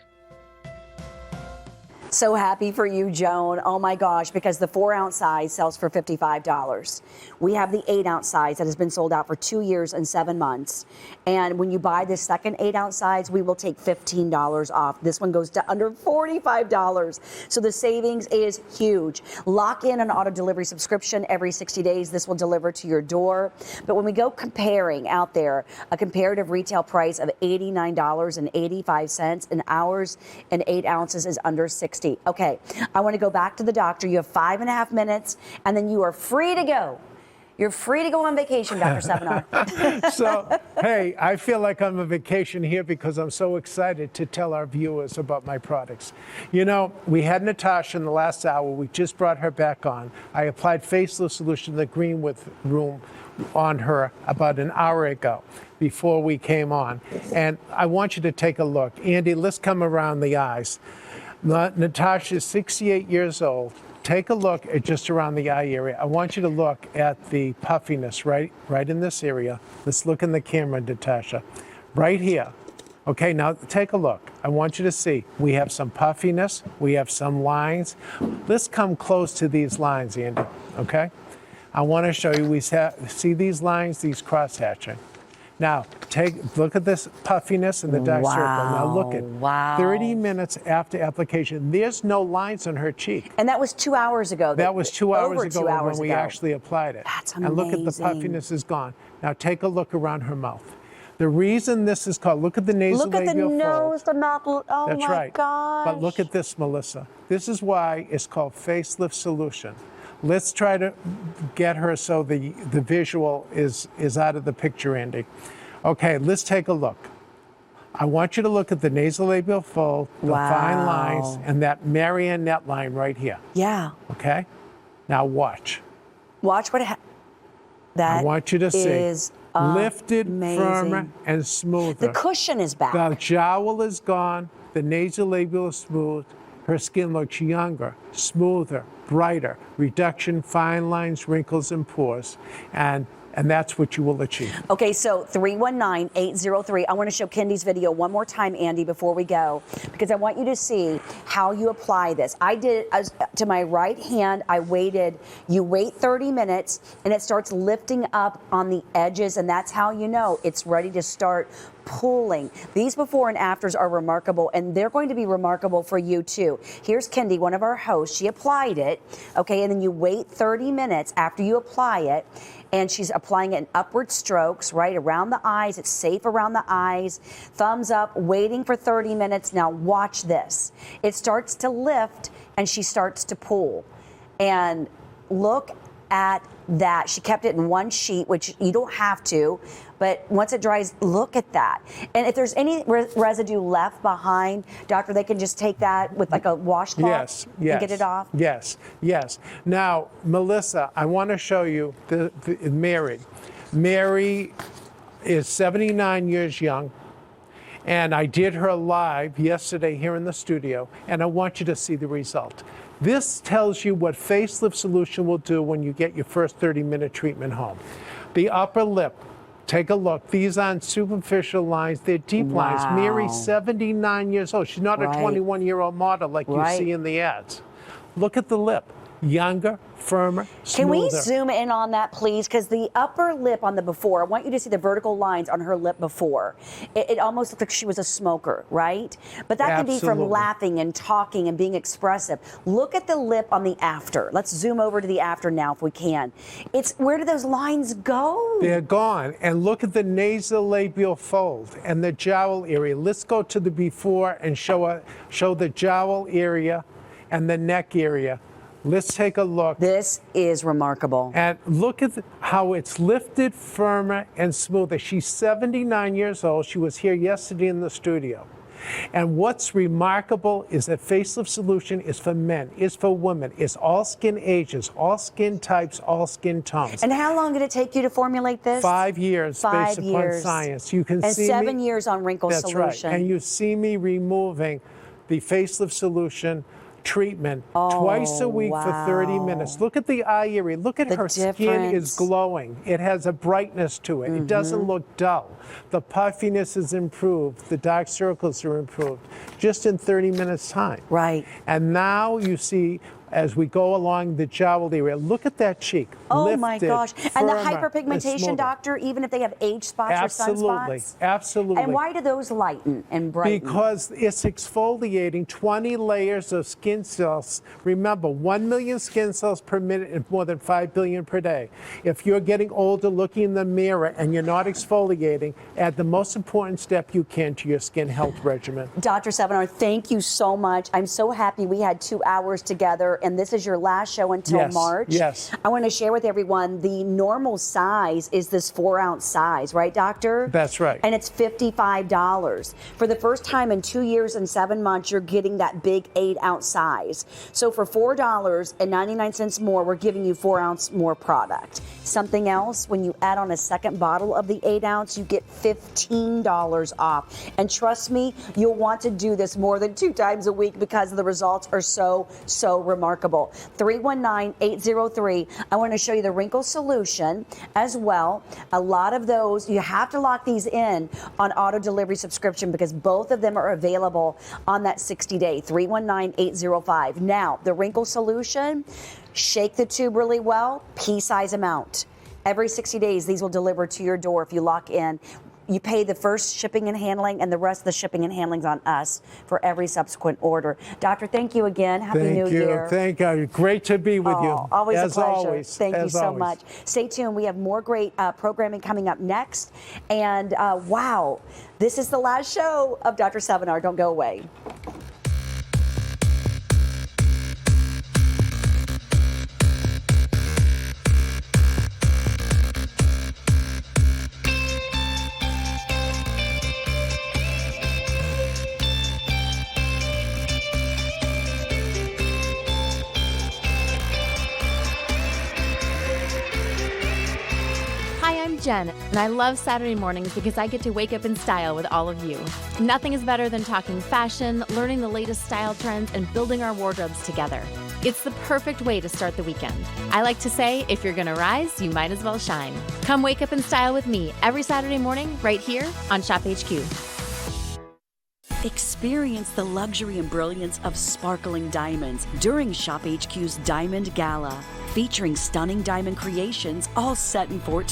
So happy for you, Joan. Oh my gosh, because the 4-ounce size sells for $55. We have the 8-ounce size that has been sold out for 2 years and 7 months. And when you buy this second 8-ounce size, we will take $15 off. This one goes to under $45. So the savings is huge. Lock in an auto delivery subscription every 60 days. This will deliver to your door. But when we go comparing out there, a comparative retail price of $89.85 and ours in 8 ounces is under $60. Okay, I want to go back to the doctor. You have 5.5 minutes, and then you are free to go. You're free to go on vacation, Dr. Sevinor. So, hey, I feel like I'm on vacation here because I'm so excited to tell our viewers about my products. You know, we had Natasha in the last hour. We just brought her back on. I applied facelift solution in the Greenwood room on her about an hour ago before we came on. And I want you to take a look. Andy, let's come around the eyes. Natasha is 68 years old. Take a look at just around the eye area. I want you to look at the puffiness right in this area. Let's look in the camera, Natasha. Right here. Okay, now take a look. I want you to see, we have some puffiness, we have some lines. Let's come close to these lines, Andy, okay? I want to show you, see these lines, these cross-hatching. Now, look at this puffiness in the dark circle. Now look at 30 minutes after application. There's no lines on her cheek. And that was 2 hours ago. That was 2 hours ago when we actually applied it. That's amazing. And look at the puffiness is gone. Now take a look around her mouth. The reason this is called, look at the nasolabial fold. Look at the nose, the mouth. Oh That's my right. gosh. But look at this, Melissa. This is why it's called facelift solution. Let's try to get her so the visual is out of the picture, Andy. Okay, let's take a look. I want you to look at the nasolabial fold, the fine lines, and that marionette line right here. Yeah. Okay? Now watch. Watch what that I want you to see. Lifted, amazing. firmer, and smoother. The cushion is back. The jowl is gone. The nasolabial is smooth. Her skin looks younger, smoother, brighter. Reduction, fine lines, wrinkles, and pores. And that's what you will achieve. Okay, so 319-803. I want to show Kendi's video one more time, Andy, before we go, because I want you to see how you apply this. I did it to my right hand. You wait 30 minutes, and it starts lifting up on the edges, and that's how you know it's ready to start pulling. These before and afters are remarkable, and they're going to be remarkable for you too. Here's Kendi, one of our hosts. She applied it, okay, and then you wait 30 minutes after you apply it, and she's applying it in upward strokes, right around the eyes. It's safe around the eyes. Thumbs up, waiting for 30 minutes. Now watch this. It starts to lift, and she starts to pull. And look at that. She kept it in one sheet, which you don't have to, but once it dries, look at that. And if there's any residue left behind, doctor, they can just take that with like a washcloth and get it off? Yes. Now, Melissa, I want to show you Mary. Mary is 79 years young, and I did her live yesterday here in the studio, and I want you to see the result. This tells you what facelift solution will do when you get your first 30-minute treatment home. The upper lip, take a look. These aren't superficial lines, they're deep lines. Mary's 79 years old. She's not a 21-year-old model like you see in the ads. Look at the lip. Younger, firmer, smoother. Can we zoom in on that, please? Because the upper lip on the before, I want you to see the vertical lines on her lip before. It almost looked like she was a smoker, right? But that could be from laughing and talking and being expressive. Look at the lip on the after. Let's zoom over to the after now if we can. Where do those lines go? They're gone. And look at the nasolabial fold and the jowl area. Let's go to the before and show the jowl area and the neck area. Let's take a look. This is remarkable. And look at how it's lifted, firmer, and smoother. She's 79 years old. She was here yesterday in the studio. And what's remarkable is that facelift solution is for men, is for women, it's all skin ages, all skin types, all skin tones. And how long did it take you to formulate this? 5 years, based upon science. You can see 7 years on wrinkle solution. That's right. And you see me removing the facelift solution treatment twice a week for 30 minutes. Look at the eye area. Look at her skin is glowing. It has a brightness to it. It doesn't look dull. The puffiness is improved. The dark circles are improved just in 30 minutes time. Right. And now you see as we go along the jowl area, look at that cheek. Oh lifted, my gosh. And the hyperpigmentation, and doctor, even if they have age spots or sunspots? Absolutely. And why do those lighten and brighten? Because it's exfoliating 20 layers of skin cells. Remember, 1 million skin cells per minute and more than 5 billion per day. If you're getting older, looking in the mirror, and you're not exfoliating, add the most important step you can to your skin health regimen. Dr. Sevinor, thank you so much. I'm so happy we had 2 hours together, and this is your last show until March. Yes. I want to share with everyone the normal size is this 4-ounce size, right, doctor? That's right. And it's $55. For the first time in 2 years and 7 months, you're getting that big 8-ounce size. So for $4.99 more, we're giving you 4-ounce more product. Something else, when you add on a second bottle of the 8-ounce, you get $15 off. And trust me, you'll want to do this more than 2 times a week because the results are so remarkable. remarkable. 319-803. I want to show you the wrinkle solution as well. A lot of those, you have to lock these in on auto delivery subscription because both of them are available on that 60-day. 319-805. Now, the wrinkle solution, shake the tube really well, pea-size amount. Every 60 days, these will deliver to your door if you lock in. You pay the first shipping and handling, and the rest of the shipping and handling's on us for every subsequent order. Doctor, thank you again. Happy New Year. Thank you. Great to be with you. Always as a pleasure. Always. Thank you as so always. much. Stay tuned. We have more great programming coming up next. And wow, this is the last show of Dr. Sevinor. Don't go away. Jen, and I love Saturday mornings because I get to wake up in style with all of you. Nothing is better than talking fashion, learning the latest style trends, and building our wardrobes together. It's the perfect way to start the weekend. I like to say, if you're gonna rise, you might as well shine. Come wake up in style with me every Saturday morning right here on ShopHQ. Experience the luxury and brilliance of sparkling diamonds during ShopHQ's Diamond Gala, featuring stunning diamond creations all set in 14